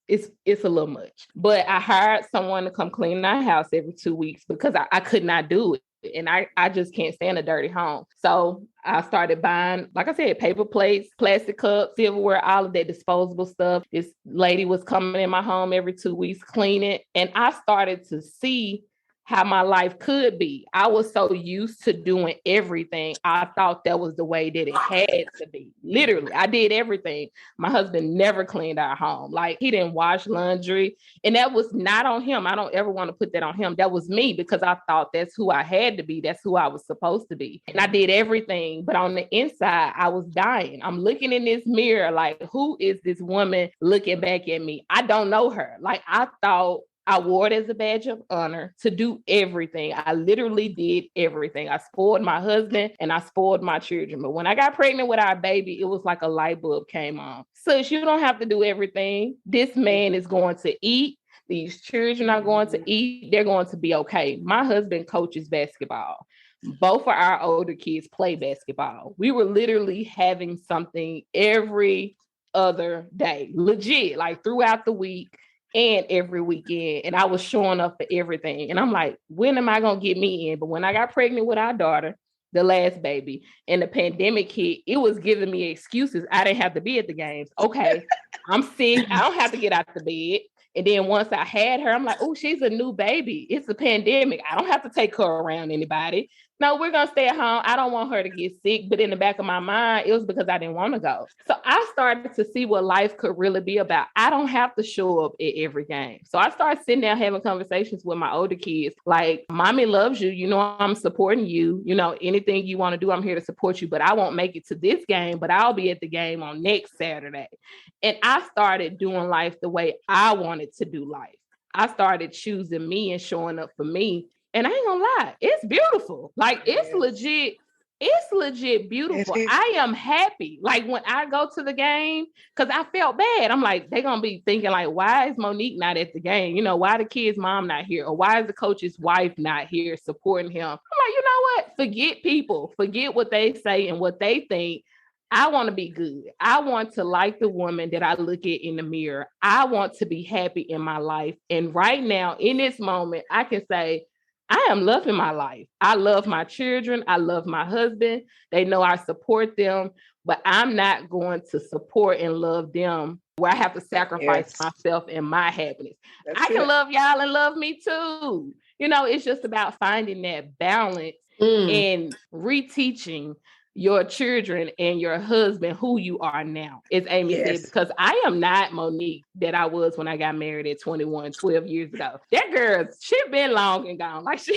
it's a little much. But I hired someone to come clean our house every 2 weeks because I could not do it. And I just can't stand a dirty home. So I started buying, like I said, paper plates, plastic cups, silverware, all of that disposable stuff. This lady was coming in my home every 2 weeks, cleaning. And I started to see how my life could be. I was so used to doing everything. I thought that was the way that it had to be. Literally, I did everything. My husband never cleaned our home. Like, he didn't wash laundry. And that was not on him. I don't ever want to put that on him. That was me because I thought that's who I had to be. That's who I was supposed to be. And I did everything. But on the inside, I was dying. I'm looking in this mirror like, who is this woman looking back at me? I don't know her. Like, I thought I wore it as a badge of honor to do everything. I literally did everything. I spoiled my husband and I spoiled my children. But when I got pregnant with our baby, it was like a light bulb came on. So you don't have to do everything. This man is going to eat. These children are going to eat. They're going to be okay. My husband coaches basketball. Both of our older kids play basketball. We were literally having something every other day, legit, like throughout the week and every weekend. And I was showing up for everything. And I'm like, when am I going to get me in? But when I got pregnant with our daughter, the last baby, and the pandemic hit, it was giving me excuses. I didn't have to be at the games. Okay, I'm sick. I don't have to get out the bed. And then once I had her, I'm like, oh, she's a new baby. It's a pandemic. I don't have to take her around anybody. No, we're going to stay at home. I don't want her to get sick. But in the back of my mind, it was because I didn't want to go. So I started to see what life could really be about. I don't have to show up at every game. So I started sitting down having conversations with my older kids. Like, mommy loves you. You know, I'm supporting you. You know, anything you want to do, I'm here to support you. But I won't make it to this game, but I'll be at the game on next Saturday. And I started doing life the way I wanted to do life. I started choosing me and showing up for me. And I ain't gonna lie, it's beautiful. Like, it's legit beautiful. I am happy. Like, when I go to the game, because I felt bad. I'm like, they're gonna be thinking, like, why is Monique not at the game? You know, why the kid's mom not here? Or why is the coach's wife not here supporting him? I'm like, you know what? Forget people. Forget what they say and what they think. I want to be good. I want to like the woman that I look at in the mirror. I want to be happy in my life. And right now, in this moment, I can say, I am loving my life. I love my children. I love my husband. They know I support them, but I'm not going to support and love them where I have to sacrifice myself and my happiness. I can love y'all and love me too. You know, it's just about finding that balance and reteaching your children and your husband who you are now, as Amy said, because I am not Monique that I was when I got married at 21, 12 years ago. That girl, she been long and gone. Like, she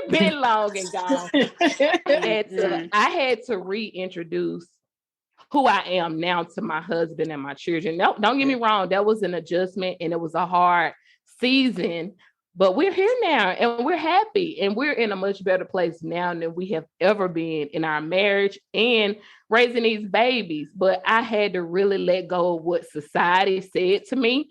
been long and gone. I had to reintroduce who I am now to my husband and my children. No, don't get me wrong. That was an adjustment and it was a hard season, but we're here now and we're happy and we're in a much better place now than we have ever been in our marriage and raising these babies. But I had to really let go of what society said to me,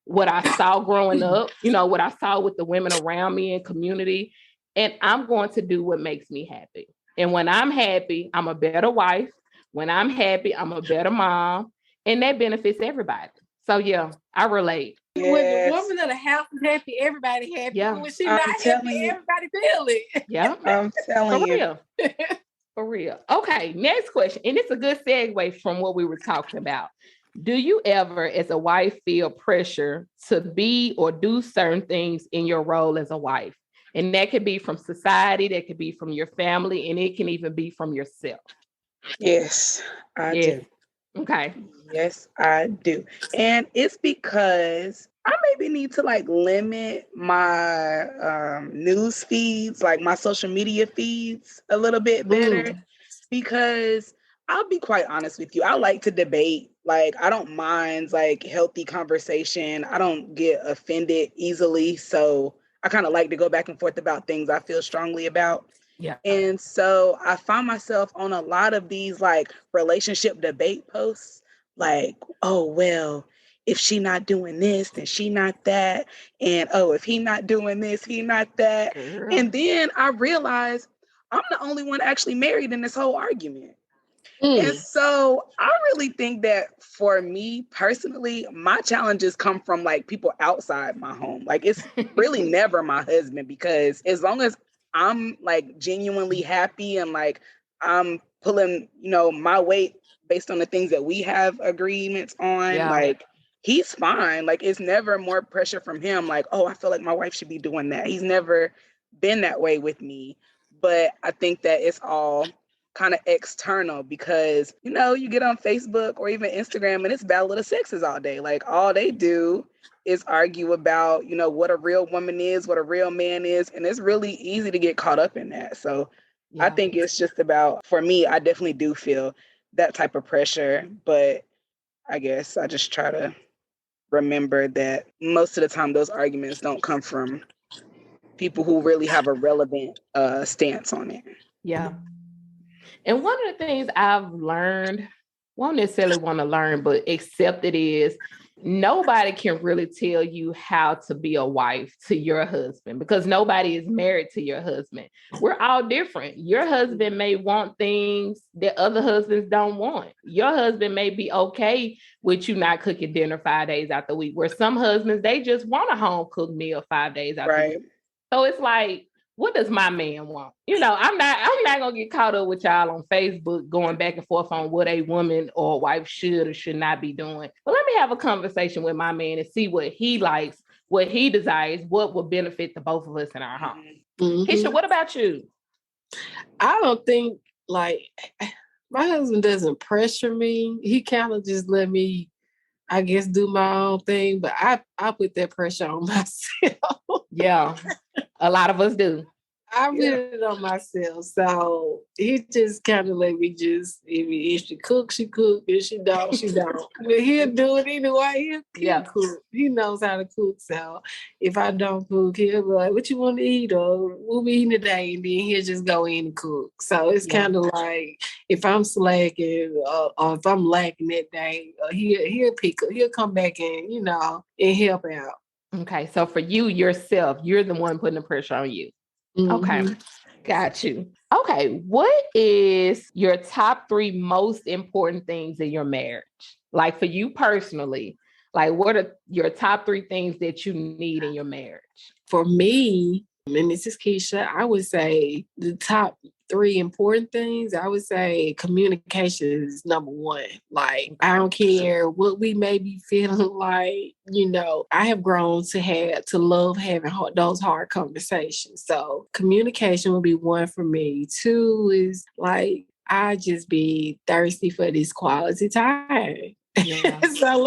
what I saw growing up, what I saw with the women around me and community. And I'm going to do what makes me happy. And when I'm happy, I'm a better wife. When I'm happy, I'm a better mom. And that benefits everybody. So yeah, I relate. Yes. When the woman of the house is happy, everybody happy. Yeah. When she's not happy, everybody feel it. Yeah. I'm telling you. Real. For real. Okay, next question. And it's a good segue from what we were talking about. Do you ever, as a wife, feel pressure to be or do certain things in your role as a wife? And that could be from society, that could be from your family, and it can even be from yourself. Yes, I do. Okay. Yes, I do. And it's because I maybe need to limit my news feeds, like my social media feeds a little bit better. Because I'll be quite honest with you. I like to debate. I don't mind healthy conversation. I don't get offended easily. So I kind of like to go back and forth about things I feel strongly about. Yeah. And so I find myself on a lot of these relationship debate posts, oh, well, if she not doing this, then she not that. And oh, if he not doing this, he not that. Girl. And then I realize I'm the only one actually married in this whole argument. And so I really think that for me personally, my challenges come from people outside my home. It's really never my husband, because as long as I'm genuinely happy and I'm pulling, my weight based on the things that we have agreements on, he's fine. It's never more pressure from him. Oh, I feel like my wife should be doing that. He's never been that way with me. But I think that it's all kind of external, because you get on Facebook or even Instagram and it's Battle of the Sexes all day. All they do is argue about what a real woman is, what a real man is, and it's really easy to get caught up in that. So I think it's just about, for me, I definitely do feel that type of pressure, but I guess I just try to remember that most of the time those arguments don't come from people who really have a relevant stance on it. Yeah. And one of the things I've learned, won't necessarily want to learn, but accept it, is nobody can really tell you how to be a wife to your husband, because nobody is married to your husband. We're all different. Your husband may want things that other husbands don't want. Your husband may be okay with you not cooking dinner 5 days out the week, where some husbands, they just want a home cooked meal 5 days out the week. So it's what does my man want? I'm not gonna get caught up with y'all on Facebook going back and forth on what a woman or a wife should or should not be doing. But let me have a conversation with my man and see what he likes, what he desires, what will benefit the both of us in our home. Keisha, what about you? I don't think my husband doesn't pressure me. He kind of just let me, I guess, do my own thing, but I put that pressure on myself. Yeah. A lot of us do. I put it on myself. So he just kind of let me if she cooks, she cook. If she don't, she don't. But he'll do it anyway. He'll cook. He knows how to cook. So if I don't cook, he'll be like, what you want to eat? Or we'll be eating today. And then he'll just go in and cook. So it's kind of if I'm slacking or if I'm lacking that day, he'll pick up. He'll come back and, and help out. Okay. So for you, yourself, you're the one putting the pressure on you. Okay. Got you. Okay. What is your top 3 most important things in your marriage? For you personally, what are your top 3 things that you need in your marriage? For me, and this is Keisha, I would say the top 3 important things, I would say communication is number 1. I don't care what we may be feeling like, I have grown to love having those hard conversations. So communication would be 1 for me. 2 is I just be thirsty for this quality time. Yeah. So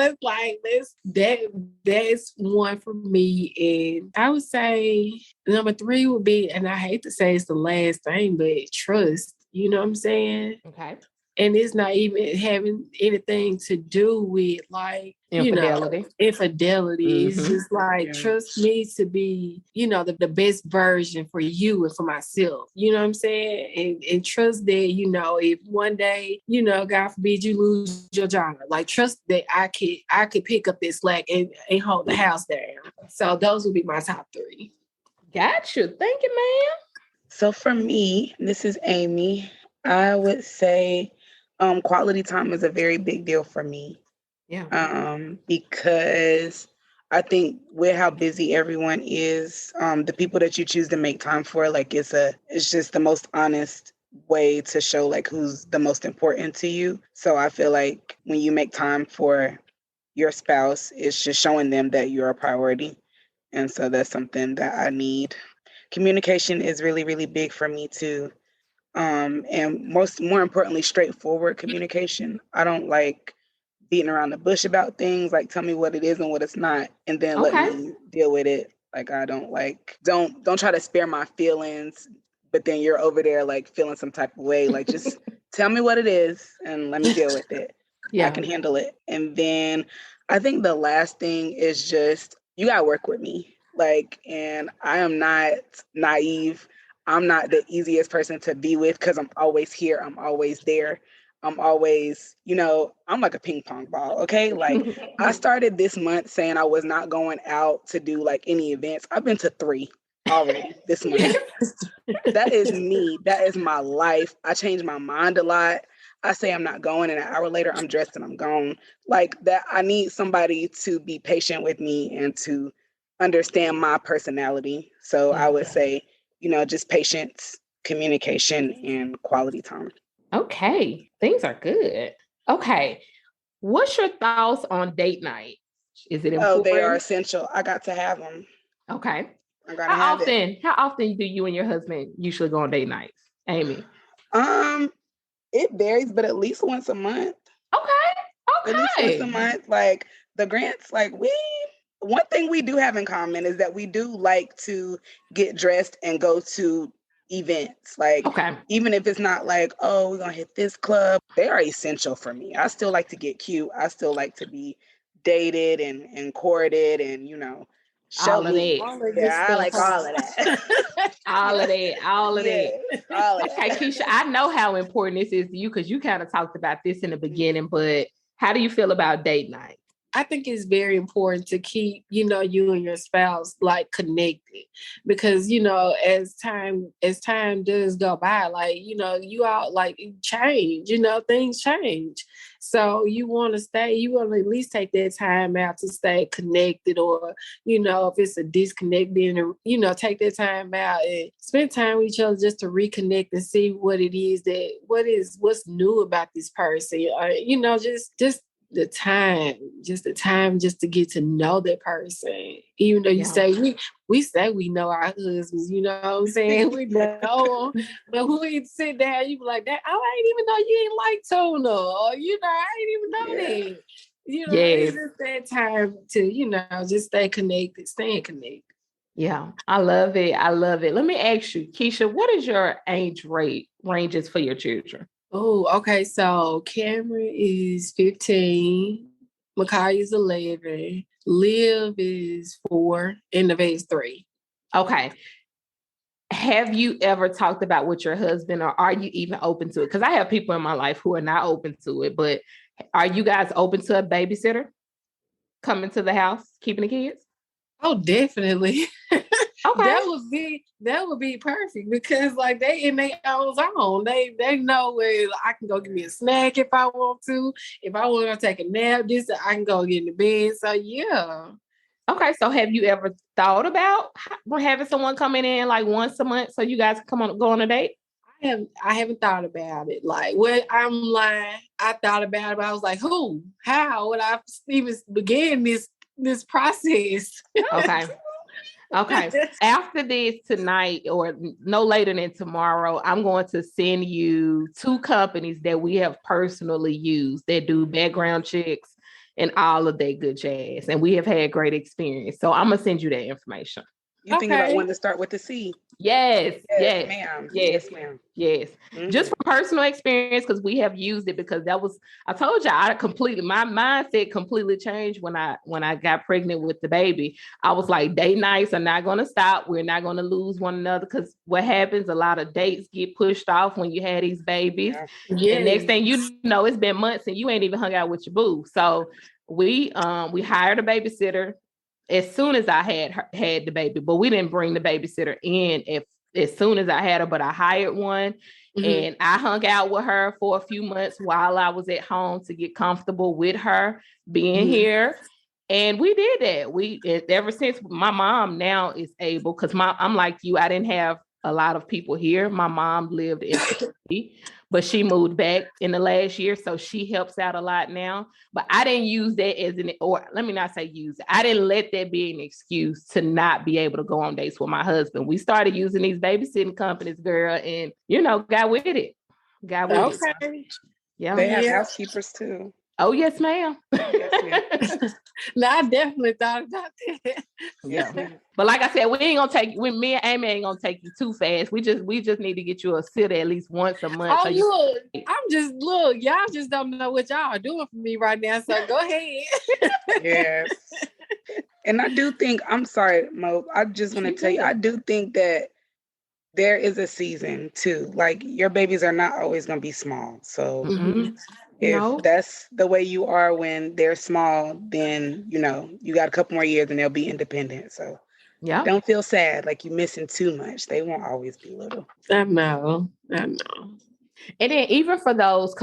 that's 1 for me. And I would say number 3 would be, and I hate to say it's the last thing, but trust. You know what I'm saying? Okay. And it's not even having anything to do with like, Infidelity. Infidelity. It's just like, Yeah. trust me to be, the best version for you and for myself. You know what I'm saying? And trust that, if one day, God forbid you lose your job, like trust that I could pick up this slack and hold the house down. So those would be my top 3. Gotcha. Thank you, ma'am. So for me, this is Amy. I would say quality time is a very big deal for me. Yeah. Because I think with how busy everyone is, the people that you choose to make time for, like it's just the most honest way to show like who's the most important to you. So I feel like when you make time for your spouse, it's just showing them that you're a priority. And so that's something that I need. Communication is really, really big for me too. And more importantly, straightforward communication. I don't like beating around the bush about things. Like, tell me what it is and what it's not, and then let me deal with it. Like, I don't try to spare my feelings, but then you're over there like feeling some type of way. Like, just tell me what it is and let me deal with it. Yeah. I can handle it. And then I think the last thing is just, you gotta work with me. Like, and I am not naive. I'm not the easiest person to be with because I'm always here. I'm always there. I'm always, I'm like a ping pong ball. Okay. Like I started this month saying I was not going out to do like any events. I've been to 3 already this month. That is me. That is my life. I change my mind a lot. I say I'm not going, and an hour later I'm dressed and I'm gone. Like that, I need somebody to be patient with me and to understand my personality. So I would say, just patience, communication, and quality time. Okay. Things are good. Okay. What's your thoughts on date night? Is it important? Oh, they are essential. I got to have them. Okay. I gotta have it. How often do you and your husband usually go on date nights, Amy? It varies, but at least once a month. Okay. At least once a month. Like the Grants, like one thing we do have in common is that we do like to get dressed and go to events. Like even if it's not like, oh, we're gonna hit this club, they are essential for me. I still like to get cute. I still like to be dated and courted and show all of me. That. I like all of that. all of that. All of that. Okay, Keisha, I know how important this is to you because you kind of talked about this in the beginning, but how do you feel about date night? I think it's very important to keep, you and your spouse like connected because, as time does go by, like, you all like change, things change. So you want to at least take that time out to stay connected or, if it's a disconnect, then, take that time out and spend time with each other just to reconnect and see what it is what's new about this person. Just the time just to get to know that person. Even though you say we say we know our husbands, you know what I'm saying? We know, but when we sit down, you be like, that I didn't even know you ain't like tuna, or I didn't even know that. It's just that time to, just stay connected, staying connected. Yeah, I love it. I love it. Let me ask you, Keisha, what is your age ranges for your children? Oh, okay. So Cameron is 15, Makai is 11, Liv is 4, and Neve is 3. Okay. Have you ever talked about with your husband, or are you even open to it? Because I have people in my life who are not open to it, but are you guys open to a babysitter coming to the house, keeping the kids? Oh, definitely. Okay. That would be perfect because like they in their own zone. They know where I can go get me a snack if I want to. If I want to take a nap, I can go get in the bed. So yeah. Okay, so have you ever thought about having someone coming in like once a month so you guys can go on a date? I haven't thought about it. Like, what I'm lying. I thought about it, but I was like, who? How would I even begin this process? Okay. After this tonight or no later than tomorrow, I'm going to send you 2 companies that we have personally used that do background checks and all of that good jazz. And we have had great experience. So I'm going to send you that information. You think about wanting to start with the C? Yes, ma'am. Yes, ma'am. Yes. Mm-hmm. Just from personal experience, because we have used it, because I told you, my mindset completely changed when I got pregnant with the baby. I was like, date nights are not going to stop. We're not going to lose one another, because what happens, a lot of dates get pushed off when you had these babies. Yeah. And next thing you know, it's been months and you ain't even hung out with your boo. So we hired a babysitter as soon as I had the baby, but we didn't bring the babysitter in as soon as I had her, but I hired one. And I hung out with her for a few months while I was at home to get comfortable with her being here. And we did that. Ever since, my mom now is able, because I'm like you, I didn't have a lot of people here. My mom lived in Tennessee, but she moved back in the last year, so she helps out a lot now. But I didn't use that let me not say use it. I didn't let that be an excuse to not be able to go on dates with my husband. We started using these babysitting companies, girl, and got with it. It. Yeah, they have housekeepers too. Oh, yes, ma'am. Yes, ma'am. No, I definitely thought about that. Yeah. But like I said, me and Amy ain't gonna take you too fast. We just need to get you a sitter at least once a month. Oh, y'all just don't know what y'all are doing for me right now. So go ahead. Yes. And I do think, I'm sorry, Mo, I just want to tell you, I do think that there is a season too. Like, your babies are not always going to be small. So if that's the way you are when they're small, then, you got a couple more years and they'll be independent. So don't feel sad like you're missing too much. They won't always be little. I know. And then even for those,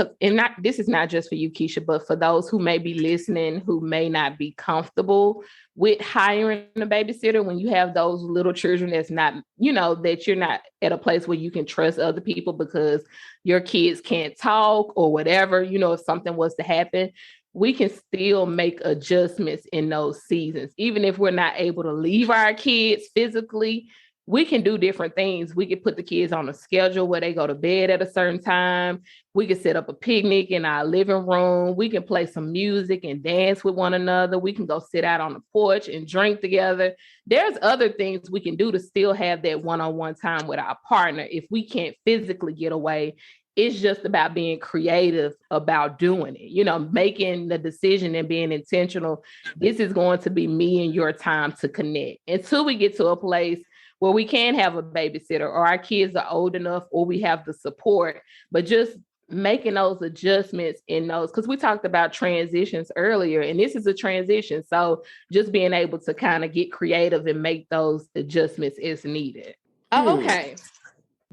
this is not just for you, Keisha, but for those who may be listening, who may not be comfortable with hiring a babysitter, when you have those little children that's not, that you're not at a place where you can trust other people because your kids can't talk or whatever, if something was to happen, we can still make adjustments in those seasons. Even if we're not able to leave our kids physically, we can do different things. We can put the kids on a schedule where they go to bed at a certain time. We can set up a picnic in our living room. We can play some music and dance with one another. We can go sit out on the porch and drink together. There's other things we can do to still have that one-on-one time with our partner if we can't physically get away. It's just about being creative about doing it, making the decision and being intentional. This is going to be me and your time to connect until we get to a place where we can have a babysitter or our kids are old enough or we have the support, but just making those adjustments in those, because we talked about transitions earlier, and this is a transition. So just being able to kind of get creative and make those adjustments as needed. Oh, okay.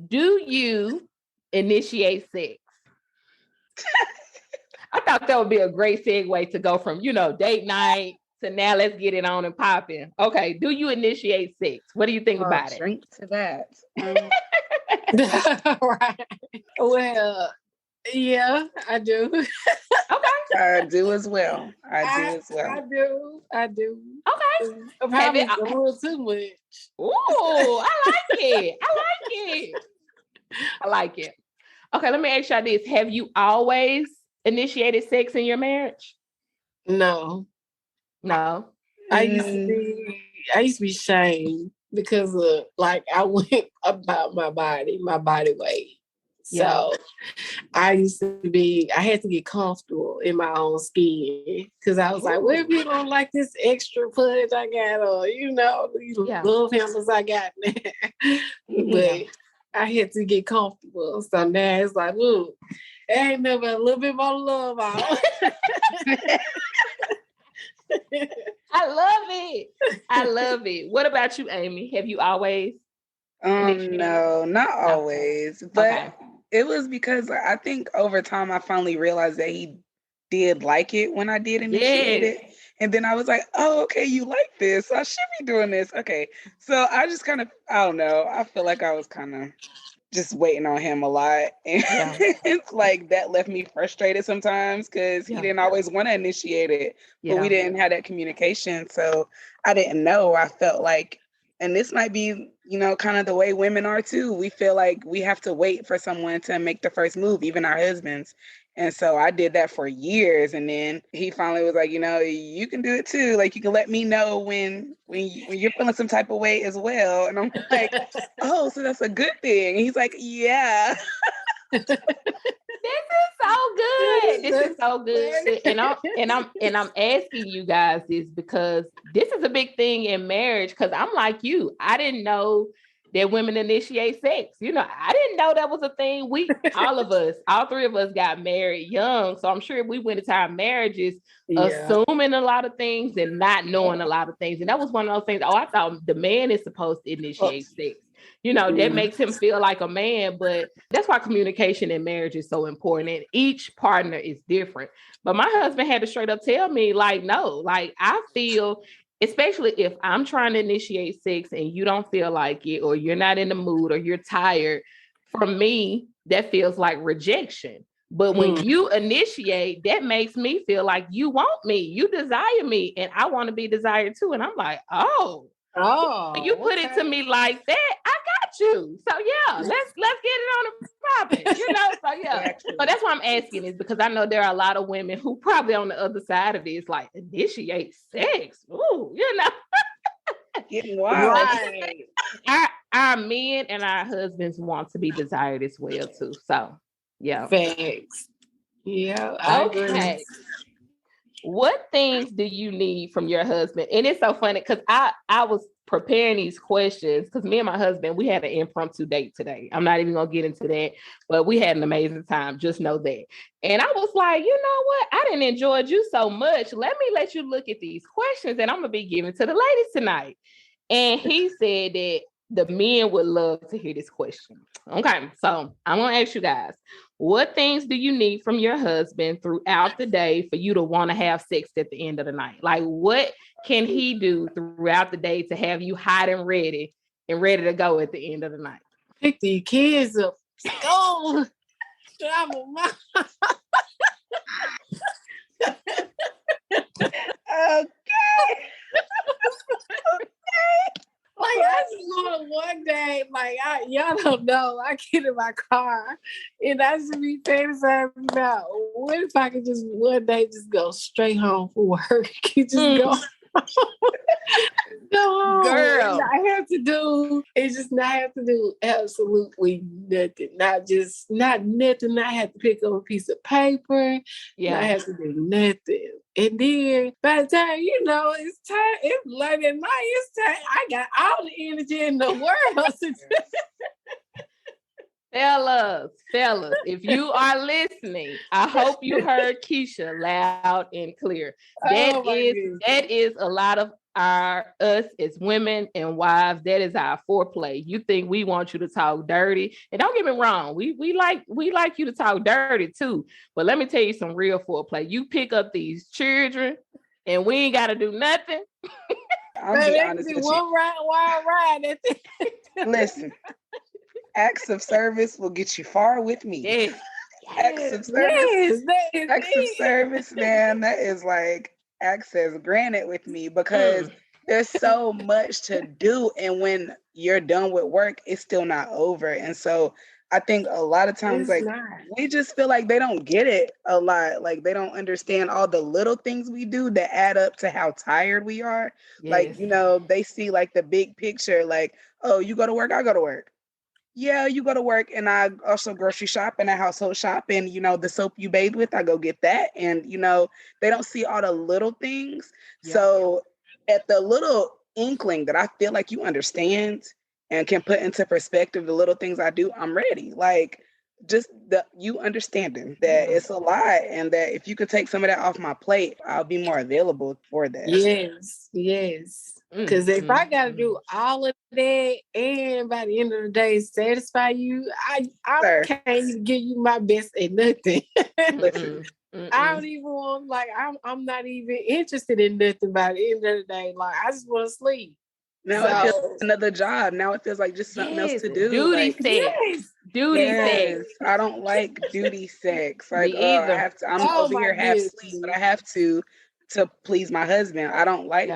Do you initiate sex? I thought that would be a great segue to go from, date night to now let's get it on and popping. Okay. Do you initiate sex? What do you think about it? Drink to that. Right. Well, yeah, I do. Okay. I do as well. I do. Okay. Probably a little too much. Ooh, I like it. Okay, let me ask y'all this. Have you always initiated sex in your marriage? No. I used to be shamed because of, like, I went about my body weight. So I had to get comfortable in my own skin because I was like, what if you don't like this extra footage I got, or, these love handles I got now? But I had to get comfortable. So now it's like, look, there ain't nothing but a little bit more love out. I love it. What about you, Amy? Have you always? No, not always. But it was because I think over time I finally realized that he did like it when I did initiate it. And then I was like, oh, okay, you like this. I should be doing this. Okay. So I just kind of, I don't know. I feel like I was kind of just waiting on him a lot. And it's like that left me frustrated sometimes because he didn't always want to initiate it, but we didn't have that communication. So I didn't know. I felt like, and this might be, kind of the way women are too. We feel like we have to wait for someone to make the first move, even our husbands. And so I did that for years, and then he finally was like, you can do it too. Like, you can let me know when you're feeling some type of way as well. And I'm like, oh, so that's a good thing. And he's like, yeah. This is so good. This is so good. And I'm asking you guys this because this is a big thing in marriage. Because I'm like you. I didn't know that women initiate sex. I didn't know that was a thing. All three of us got married young. So I'm sure we went into our marriages assuming a lot of things and not knowing a lot of things. And that was one of those things. Oh, I thought the man is supposed to initiate sex. That makes him feel like a man, but that's why communication in marriage is so important. And each partner is different. But my husband had to straight up tell me, like, no, like I feel, especially if I'm trying to initiate sex and you don't feel like it, or you're not in the mood, or you're tired, for me, that feels like rejection. But when you initiate, that makes me feel like you want me, you desire me, and I want to be desired too. And I'm like, oh, you put it to me like that, I got you. So yeah, let's get it on the popping, So yeah. So that's why I'm asking, is because I know there are a lot of women who probably on the other side of this, like, initiate sex. Ooh, Getting wild. Right. Our men and our husbands want to be desired as well too. So yeah. Facts. Yeah. I agree. What things do you need from your husband? And it's so funny because I was preparing these questions because me and my husband, we had an impromptu date today. I'm not even going to get into that, but we had an amazing time. Just know that. And I was like, you know what? I didn't enjoy you so much. Let me let you look at these questions and I'm going to be giving to the ladies tonight. And he said that the men would love to hear this question. Okay, so I'm going to ask you guys, what things do you need from your husband throughout the day for you to want to have sex at the end of the night? Like, what can he do throughout the day to have you hot and ready to go at the end of the night? Pick the kids up. Go. Okay. Like, I just want one day, like, y'all don't know, I get in my car and I just be fantasizing about what if I could just one day just go straight home from work. You just go home. Girl. Not have to do absolutely nothing. Not nothing. I have to pick up a piece of paper. Yeah. I have to do nothing. And then by the time, it's time, it's late at night, it's time. I got all the energy in the world. Fellas, if you are listening, I hope you heard Keisha loud and clear. That is a lot of us as women and wives. That is our foreplay. You think we want you to talk dirty, and don't get me wrong, we like you to talk dirty too. But let me tell you some real foreplay. You pick up these children, and we ain't got to do nothing. I'll be honest with you. One ride. Listen. Acts of service will get you far with me. Yes. Acts of service. Acts of service, man. That is like access granted with me because there's so much to do. And when you're done with work, it's still not over. And so I think a lot of times, we just feel like they don't get it a lot. Like, they don't understand all the little things we do that add up to how tired we are. Yes. Like, they see like the big picture, like, oh, you go to work, I go to work. Yeah, you go to work and I also grocery shop and I household shop and, the soap you bathe with, I go get that. And, they don't see all the little things. Yeah. So at the little inkling that I feel like you understand and can put into perspective the little things I do, I'm ready. Like, just you understanding that it's a lot and that if you could take some of that off my plate, I'll be more available for that. Yes. Because if I got to do all of that and by the end of the day satisfy you, I can't even give you my best at nothing. Listen, I don't even want, I'm not even interested in nothing by the end of the day. Like, I just want to sleep. Now it feels like another job. Now it feels like just something else to do. Duty sex. Duty sex. I don't like duty sex. Like, I have to. I'm over here half asleep, but I have to to please my husband. I don't like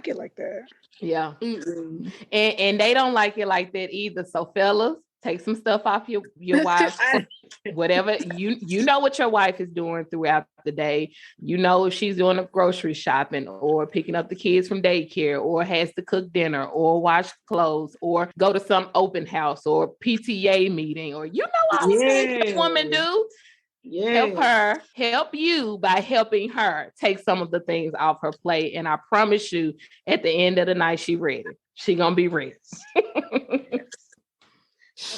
it like that. Yeah. And they don't like it like that either. So fellas, take some stuff off your wife. Whatever you know what your wife is doing throughout the day. You know if she's doing a grocery shopping or picking up the kids from daycare or has to cook dinner or wash clothes or go to some open house or PTA meeting or all the things this woman do. Yeah. Help you by helping her take some of the things off her plate. And I promise you, at the end of the night, she ready. She gonna be ready.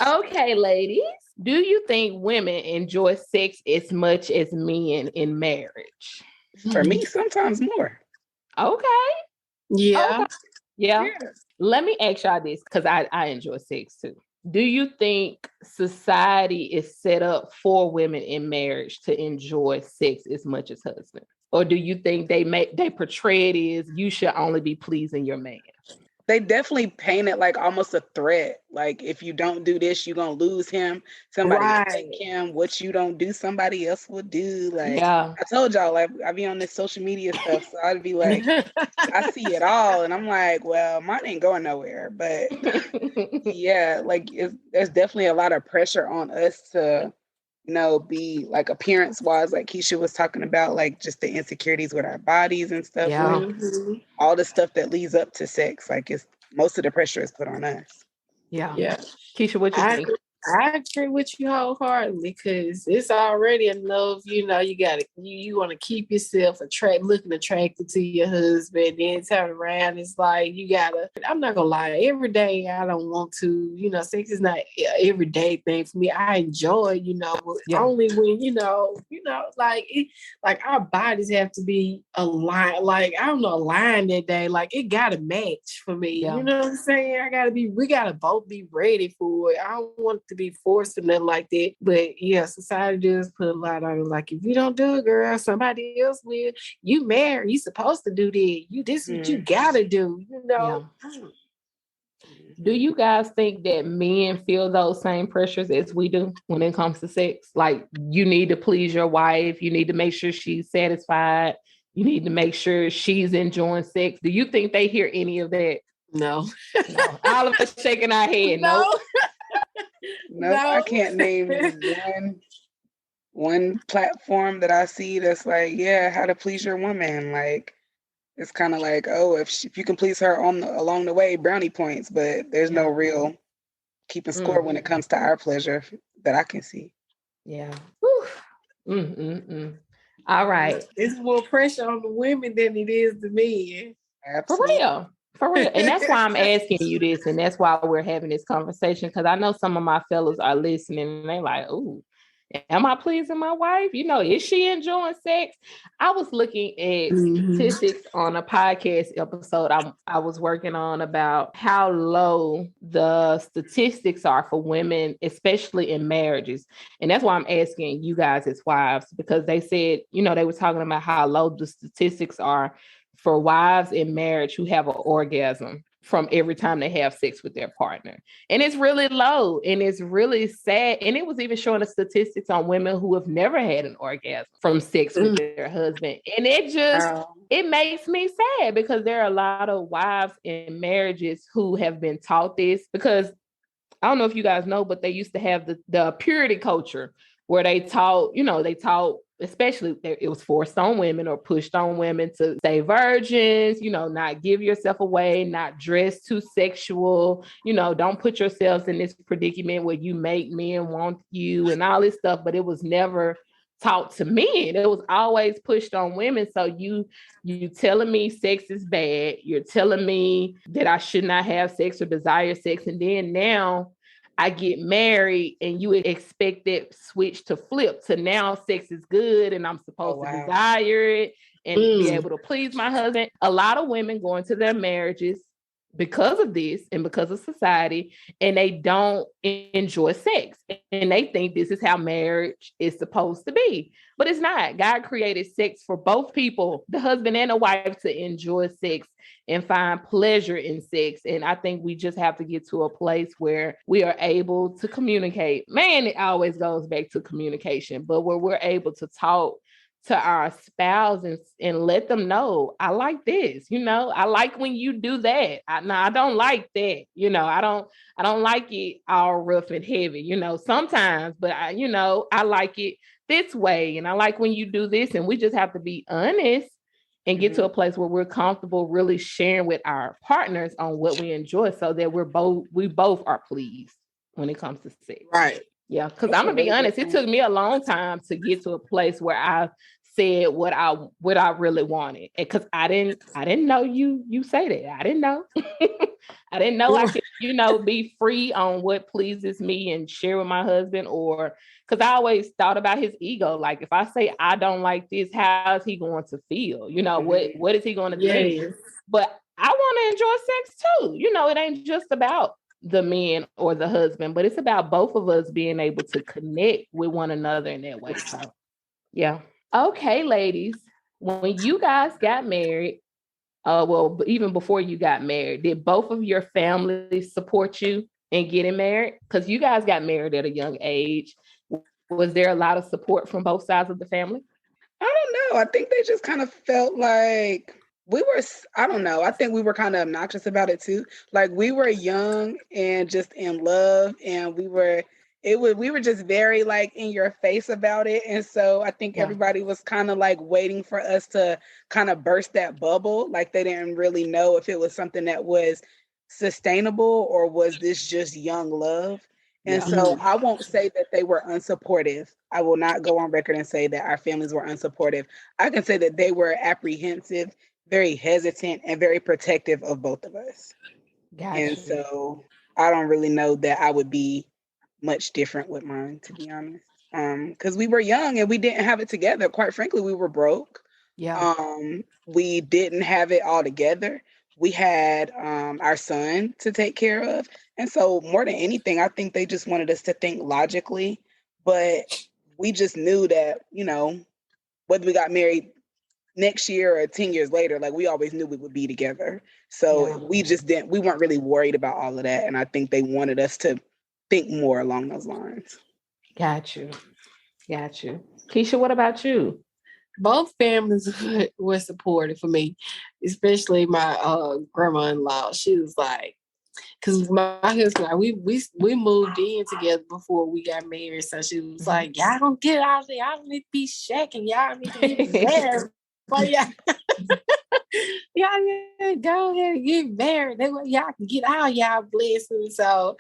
Okay, ladies. Do you think women enjoy sex as much as men in marriage? For me, sometimes more. Okay. Yeah. Okay. Yeah. Let me ask y'all this, because I enjoy sex too. Do you think society is set up for women in marriage to enjoy sex as much as husbands? Or do you think they portray it as you should only be pleasing your man? They definitely paint it like almost a threat. Like if you don't do this, you're gonna lose him. Somebody will take him. What you don't do, somebody else will do. Like I told y'all, like I be on this social media stuff, so I'd be like, I see it all, and I'm like, well, mine ain't going nowhere. But yeah, like there's definitely a lot of pressure on us to, be like appearance wise, like Keisha was talking about, like just the insecurities with our bodies and stuff. Yeah. Like, all the stuff that leads up to sex, like most of the pressure is put on us. Yeah. Keisha, what you think? I agree with you wholeheartedly because it's already enough, you want to keep yourself looking attracted to your husband. Then turn around, it's like I'm not gonna lie, every day I don't want to, sex is not an everyday thing for me. I enjoy, only when, like our bodies have to be aligned. Like, I don't know, aligned that day. Like it gotta match for me. Yeah. You know what I'm saying? We gotta both be ready for it. I don't want to be forced or nothing like that. But yeah, society does put a lot on it. Like if you don't do it, girl, somebody else will. You married, you supposed to do that. This is what you gotta do, Yeah. Do you guys think that men feel those same pressures as we do when it comes to sex? Like you need to please your wife, you need to make sure she's satisfied, you need to make sure she's enjoying sex. Do you think they hear any of that? No. All of us shaking our head. No. No, I can't name one platform that I see that's like, yeah, how to please your woman. Like it's kind of like, oh, if you can please her along the way, brownie points, but there's no real keeping score when it comes to our pleasure that I can see. Yeah. All right. It's more pressure on the women than it is the men. Absolutely. For real. And that's why I'm asking you this. And that's why we're having this conversation. Because I know some of my fellas are listening and they're like, ooh, am I pleasing my wife? Is she enjoying sex? I was looking at statistics on a podcast episode I was working on about how low the statistics are for women, especially in marriages. And that's why I'm asking you guys as wives, because they said, they were talking about how low the statistics are for wives in marriage who have an orgasm from every time they have sex with their partner. And it's really low and it's really sad. And it was even showing the statistics on women who have never had an orgasm from sex with their husband. And it makes me sad because there are a lot of wives in marriages who have been taught this, because I don't know if you guys know, but they used to have the purity culture where they taught, especially it was forced on women or pushed on women to stay virgins, not give yourself away, not dress too sexual, don't put yourselves in this predicament where you make men want you and all this stuff. But it was never taught to men. It was always pushed on women. So you telling me sex is bad. You're telling me that I should not have sex or desire sex. And then now I get married and you expect that switch to flip to now sex is good and I'm supposed to desire it and be able to please my husband. A lot of women go into their marriages because of this and because of society, and they don't enjoy sex. And they think this is how marriage is supposed to be. But it's not. God created sex for both people, the husband and the wife, to enjoy sex and find pleasure in sex. And I think we just have to get to a place where we are able to communicate. Man, it always goes back to communication, but where we're able to talk to our spouse and let them know, I like this, I like when you do that. I don't like that, I don't like it all rough and heavy, sometimes, but I like it this way. And I like when you do this, and we just have to be honest and get to a place where we're comfortable really sharing with our partners on what we enjoy, so that we both are pleased when it comes to sex. Right. Yeah, because I'm gonna be honest, it took me a long time to get to a place where I said what I really wanted, because I didn't know you say that. I didn't know. I didn't know I could, be free on what pleases me and share with my husband, or because I always thought about his ego. Like, if I say I don't like this, how is he going to feel? What is he going to think? But I want to enjoy sex too. It ain't just about the man or the husband, but it's about both of us being able to connect with one another in that way. So, yeah. Okay, ladies, when you guys got married, well, even before you got married, did both of your families support you in getting married? Because you guys got married at a young age. Was there a lot of support from both sides of the family? I don't know. I think they just kind of felt like I don't know. I think we were kind of obnoxious about it too. Like, we were young and just in love, and we were just very like in your face about it. And so I think everybody was kind of like waiting for us to kind of burst that bubble. Like, they didn't really know if it was something that was sustainable, or was this just young love. And so I won't say that they were unsupportive. I will not go on record and say that our families were unsupportive. I can say that they were apprehensive, very hesitant, and very protective of both of us. Gotcha. And so I don't really know that I would be much different with mine, to be honest. Because we were young and we didn't have it together. Quite frankly, we were broke. Yeah. We didn't have it all together. We had our son to take care of. And so more than anything, I think they just wanted us to think logically. But we just knew that, whether we got married next year or 10 years later, like, we always knew we would be together. So we weren't really worried about all of that. And I think they wanted us to think more along those lines. Got you. Keisha, what about you? Both families were supportive for me, especially my grandma-in-law. She was like, because my husband and I, we moved in together before we got married. So she was like, y'all don't get out there. Y'all need to be shacking. Y'all need to get married. But y'all go ahead and get married. That way y'all can get all y'all blessings. So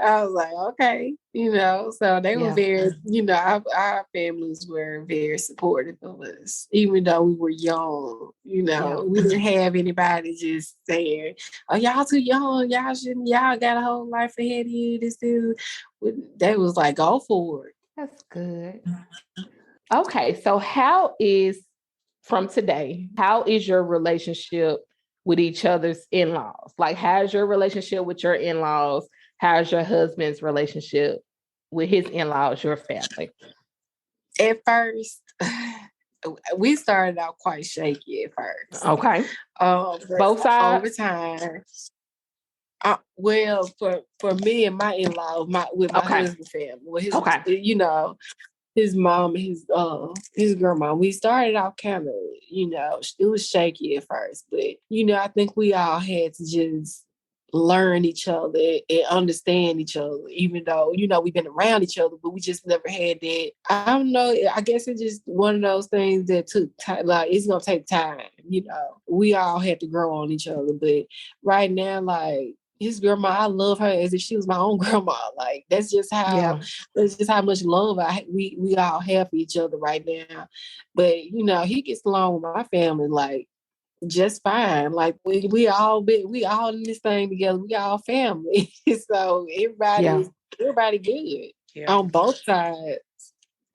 I was like, okay, so they were very, our families were very supportive of us, even though we were young. We didn't have anybody just saying, oh, y'all too young, y'all got a whole life ahead of you. They was like, go for it. That's good. Okay, so from today, how is your relationship with each other's in-laws? Like, how's your relationship with your in-laws? How's your husband's relationship with his in-laws, your family? At first, we started out quite shaky at first. Okay. Both sides? Over time. Well, for me and my in-laws, with my husband's family, with his, his mom, his grandma, we started out kind of, it was shaky at first, but I think we all had to just learn each other and understand each other, even though we've been around each other, but we just never had that. I don't know, I guess it's just one of those things that took time. Like, it's gonna take time. We all had to grow on each other, but right now, like, his grandma, I love her as if she was my own grandma. Like, that's just how much love we all have for each other right now. But he gets along with my family like just fine. Like, we all in this thing together. We all family. So everybody good on both sides.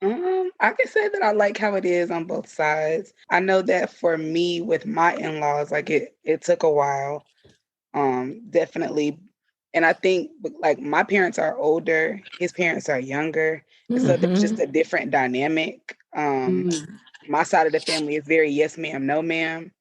I can say that I like how it is on both sides. I know that for me with my in-laws, like, it took a while. Definitely. And I think, like, my parents are older, his parents are younger. And so there's just a different dynamic. My side of the family is very yes ma'am, no ma'am.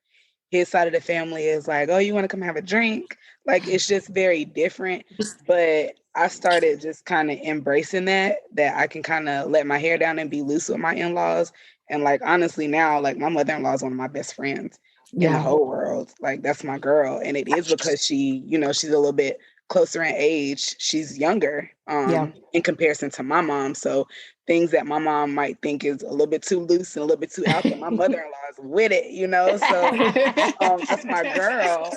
his side of the family is like, oh, you want to come have a drink? Like, it's just very different. But I started just kind of embracing that I can kind of let my hair down and be loose with my in-laws. And like, honestly, now, like, my mother-in-law is one of my best friends in the whole world. Like, that's my girl. And it is because she, you know, she's a little bit closer in age. She's younger in comparison to my mom. So things that my mom might think is a little bit too loose and a little bit too out there, my mother-in-law is with it, you know? So that's my girl.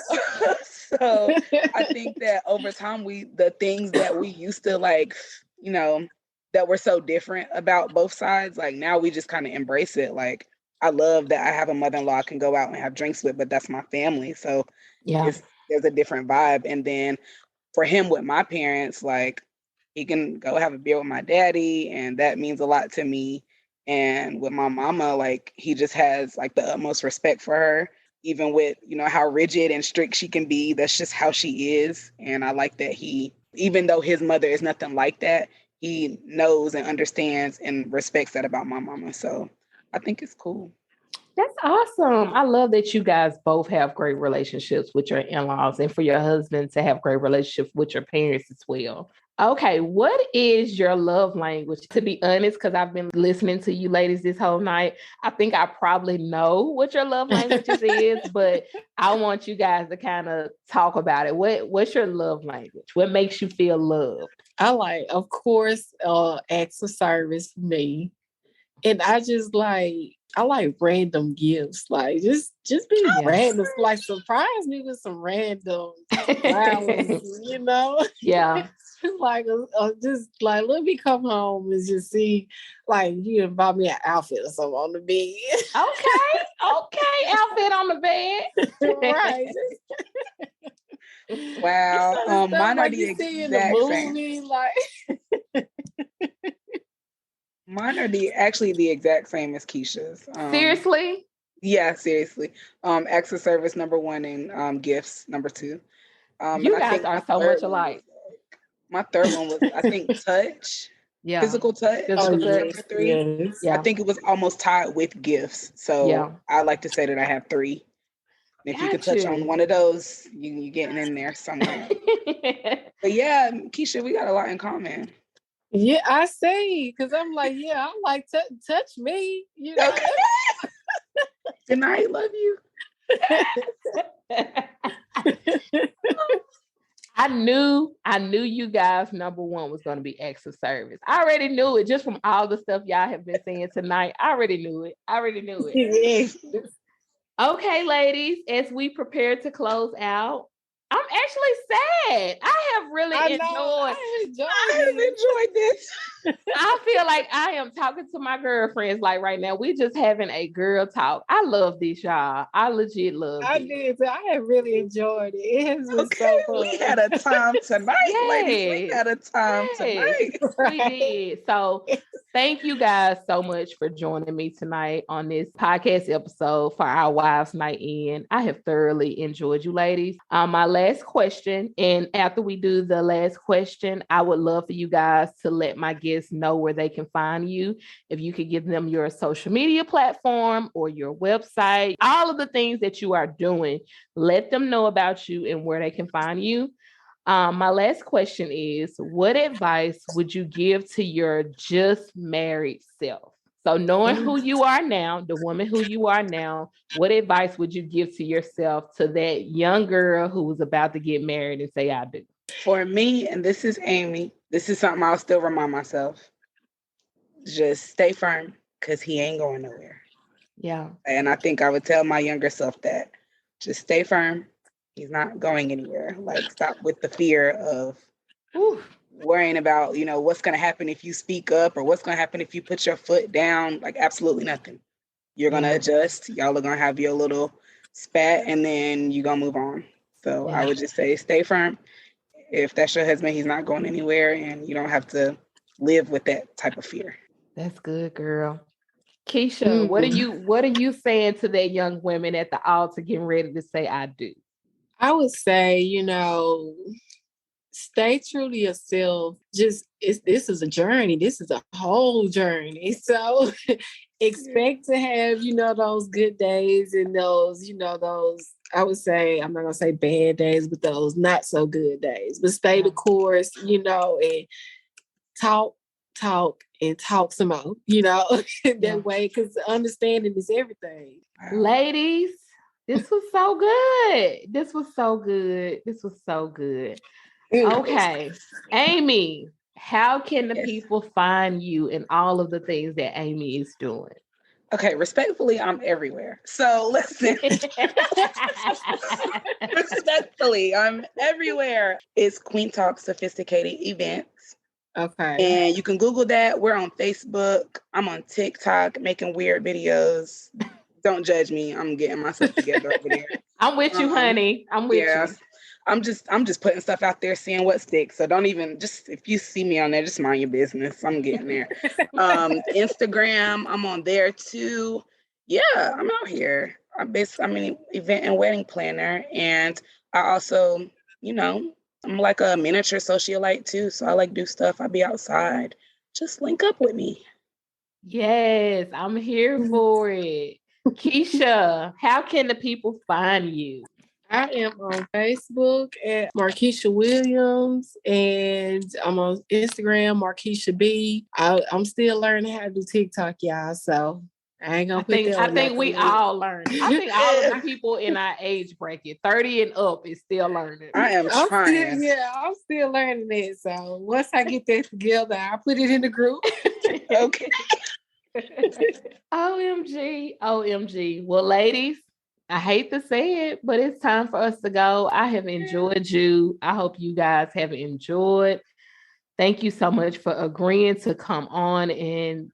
So I think that over time, the things that we used to like, you know, that were so different about both sides, like now we just kind of embrace it. Like, I love that I have a mother-in-law I can go out and have drinks with, but that's my family. So there's a different vibe. And then for him with my parents, like, he can go have a beer with my daddy, and that means a lot to me. And with my mama, like, he just has like the utmost respect for her, even with, you know, how rigid and strict she can be. That's just how she is. And I like that he, even though his mother is nothing like that, he knows and understands and respects that about my mama. So I think it's cool. That's awesome. I love that you guys both have great relationships with your in-laws, and for your husband to have great relationships with your parents as well. Okay, what is your love language? To be honest, because I've been listening to you ladies this whole night, I think I probably know what your love languages is, but I want you guys to kind of talk about it. What's your love language? What makes you feel loved? I like, of course, acts of service for me. And I like random gifts. Like just be random. Like surprise me with some random flowers, you know? Yeah. Like just like let me come home and just see, like, you know, buy me an outfit or something on the bed. Okay, outfit on the bed. Right. Wow. You know, mine are like the you see in the movie, same. like Mine are actually the exact same as Keisha's. Seriously? Yeah, seriously. Acts of service number 1 and gifts number 2. You guys are so much alike. My third one was, I think, touch. Yeah. Physical touch. Physical touch. Number 3. Yes. Yeah. I think it was almost tied with gifts. So I like to say that I have 3. And if you could touch on one of those, you're getting in there somewhere. But yeah, Keisha, we got a lot in common. Yeah, I say, because I'm like, yeah, I'm like, touch me. You know? Okay. Good night, love you. I knew you guys' number 1 was going to be acts of service. I already knew it just from all the stuff y'all have been saying tonight. I already knew it. Yes. Okay, ladies, as we prepare to close out, I'm actually sad. I have really enjoyed this. I feel like I am talking to my girlfriends like right now. We just having a girl talk. I love this, y'all. I legit love I this. did. I have really enjoyed it. It has been so fun. We had a time tonight, ladies. We had a time tonight. We did. So thank you guys so much for joining me tonight on this podcast episode for our Wives Night In. I have thoroughly enjoyed you ladies. My last question, and after we do the last question, I would love for you guys to let my guests know where they can find you. If you could give them your social media platform or your website, all of the things that you are doing, let them know about you and where they can find you. My last question is, what advice would you give to your just married self? So knowing who you are now, the woman who you are now, what advice would you give to yourself, to that young girl who was about to get married and say, I do? For me, and this is Amy, this is something I'll still remind myself. Just stay firm, because he ain't going nowhere. Yeah. And I think I would tell my younger self that. Just stay firm. He's not going anywhere. Like, stop with the fear of worrying about, you know, what's going to happen if you speak up, or what's going to happen if you put your foot down. Like, absolutely nothing. You're going to adjust. Y'all are going to have your little spat, and then you're going to move on. So I would just say, stay firm. If that's your husband, he's not going anywhere, and you don't have to live with that type of fear. That's good, girl. Keisha, what are you saying to that young women at the altar getting ready to say, I do? I would say, you know, stay true to yourself. This is a journey. This is a whole journey. So expect to have, those good days and those, I would say, I'm not gonna say bad days, but those not so good days. But stay the course, and talk and talk some more, that way, because understanding is everything. Ladies, this was so good. This was so good. This was so good. Okay. Amye, how can the people find you and all of the things that Amye is doing? Okay, respectfully, I'm everywhere. So listen. Respectfully, I'm everywhere. It's Queen Talk Sophisticated Events. Okay. And you can Google that. We're on Facebook. I'm on TikTok making weird videos. Don't judge me. I'm getting myself together over there. I'm with you, honey. I'm with you. I'm just putting stuff out there, seeing what sticks. So don't even if you see me on there, just mind your business. I'm getting there. Instagram, I'm on there too. Yeah, I'm out here. I'm an event and wedding planner, and I also, I'm like a miniature socialite too. So I like do stuff. I be outside. Just link up with me. Yes, I'm here for it. Keisha, how can the people find you? I am on Facebook at Markisha Williams, and I'm on Instagram, Markisha B. I'm still learning how to do TikTok, y'all. So I ain't gonna put that on. I think we all learn. I think all of the people in our age bracket, 30 and up, is still learning. I am trying. I'm still learning it. So once I get that together, I'll put it in the group. Okay. OMG. Well, ladies, I hate to say it, but it's time for us to go. I have enjoyed you. I hope you guys have enjoyed. Thank you so much for agreeing to come on and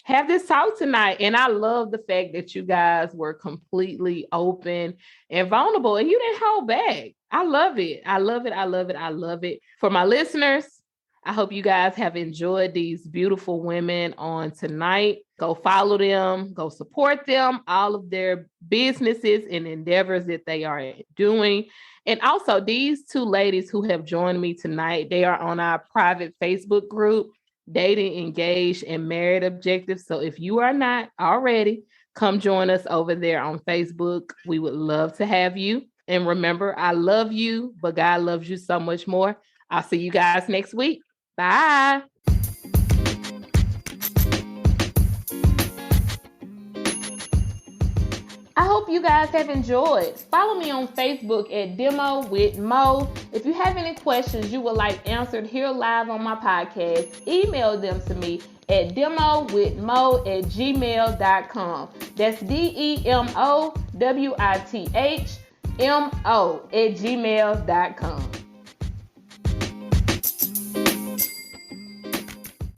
have this talk tonight. And I love the fact that you guys were completely open and vulnerable and you didn't hold back. I love it. I love it. I love it. I love it. For my listeners, I hope you guys have enjoyed these beautiful women on tonight. Go follow them, go support them, all of their businesses and endeavors that they are doing. And also these two ladies who have joined me tonight, they are on our private Facebook group, Dating, Engaged, and Married Objectives. So if you are not already, come join us over there on Facebook. We would love to have you. And remember, I love you, but God loves you so much more. I'll see you guys next week. Bye. I hope you guys have enjoyed. Follow me on Facebook at Demo with Mo. If you have any questions you would like answered here live on my podcast, email them to me at demowithmo@gmail.com. That's DEMOWITHMO@gmail.com.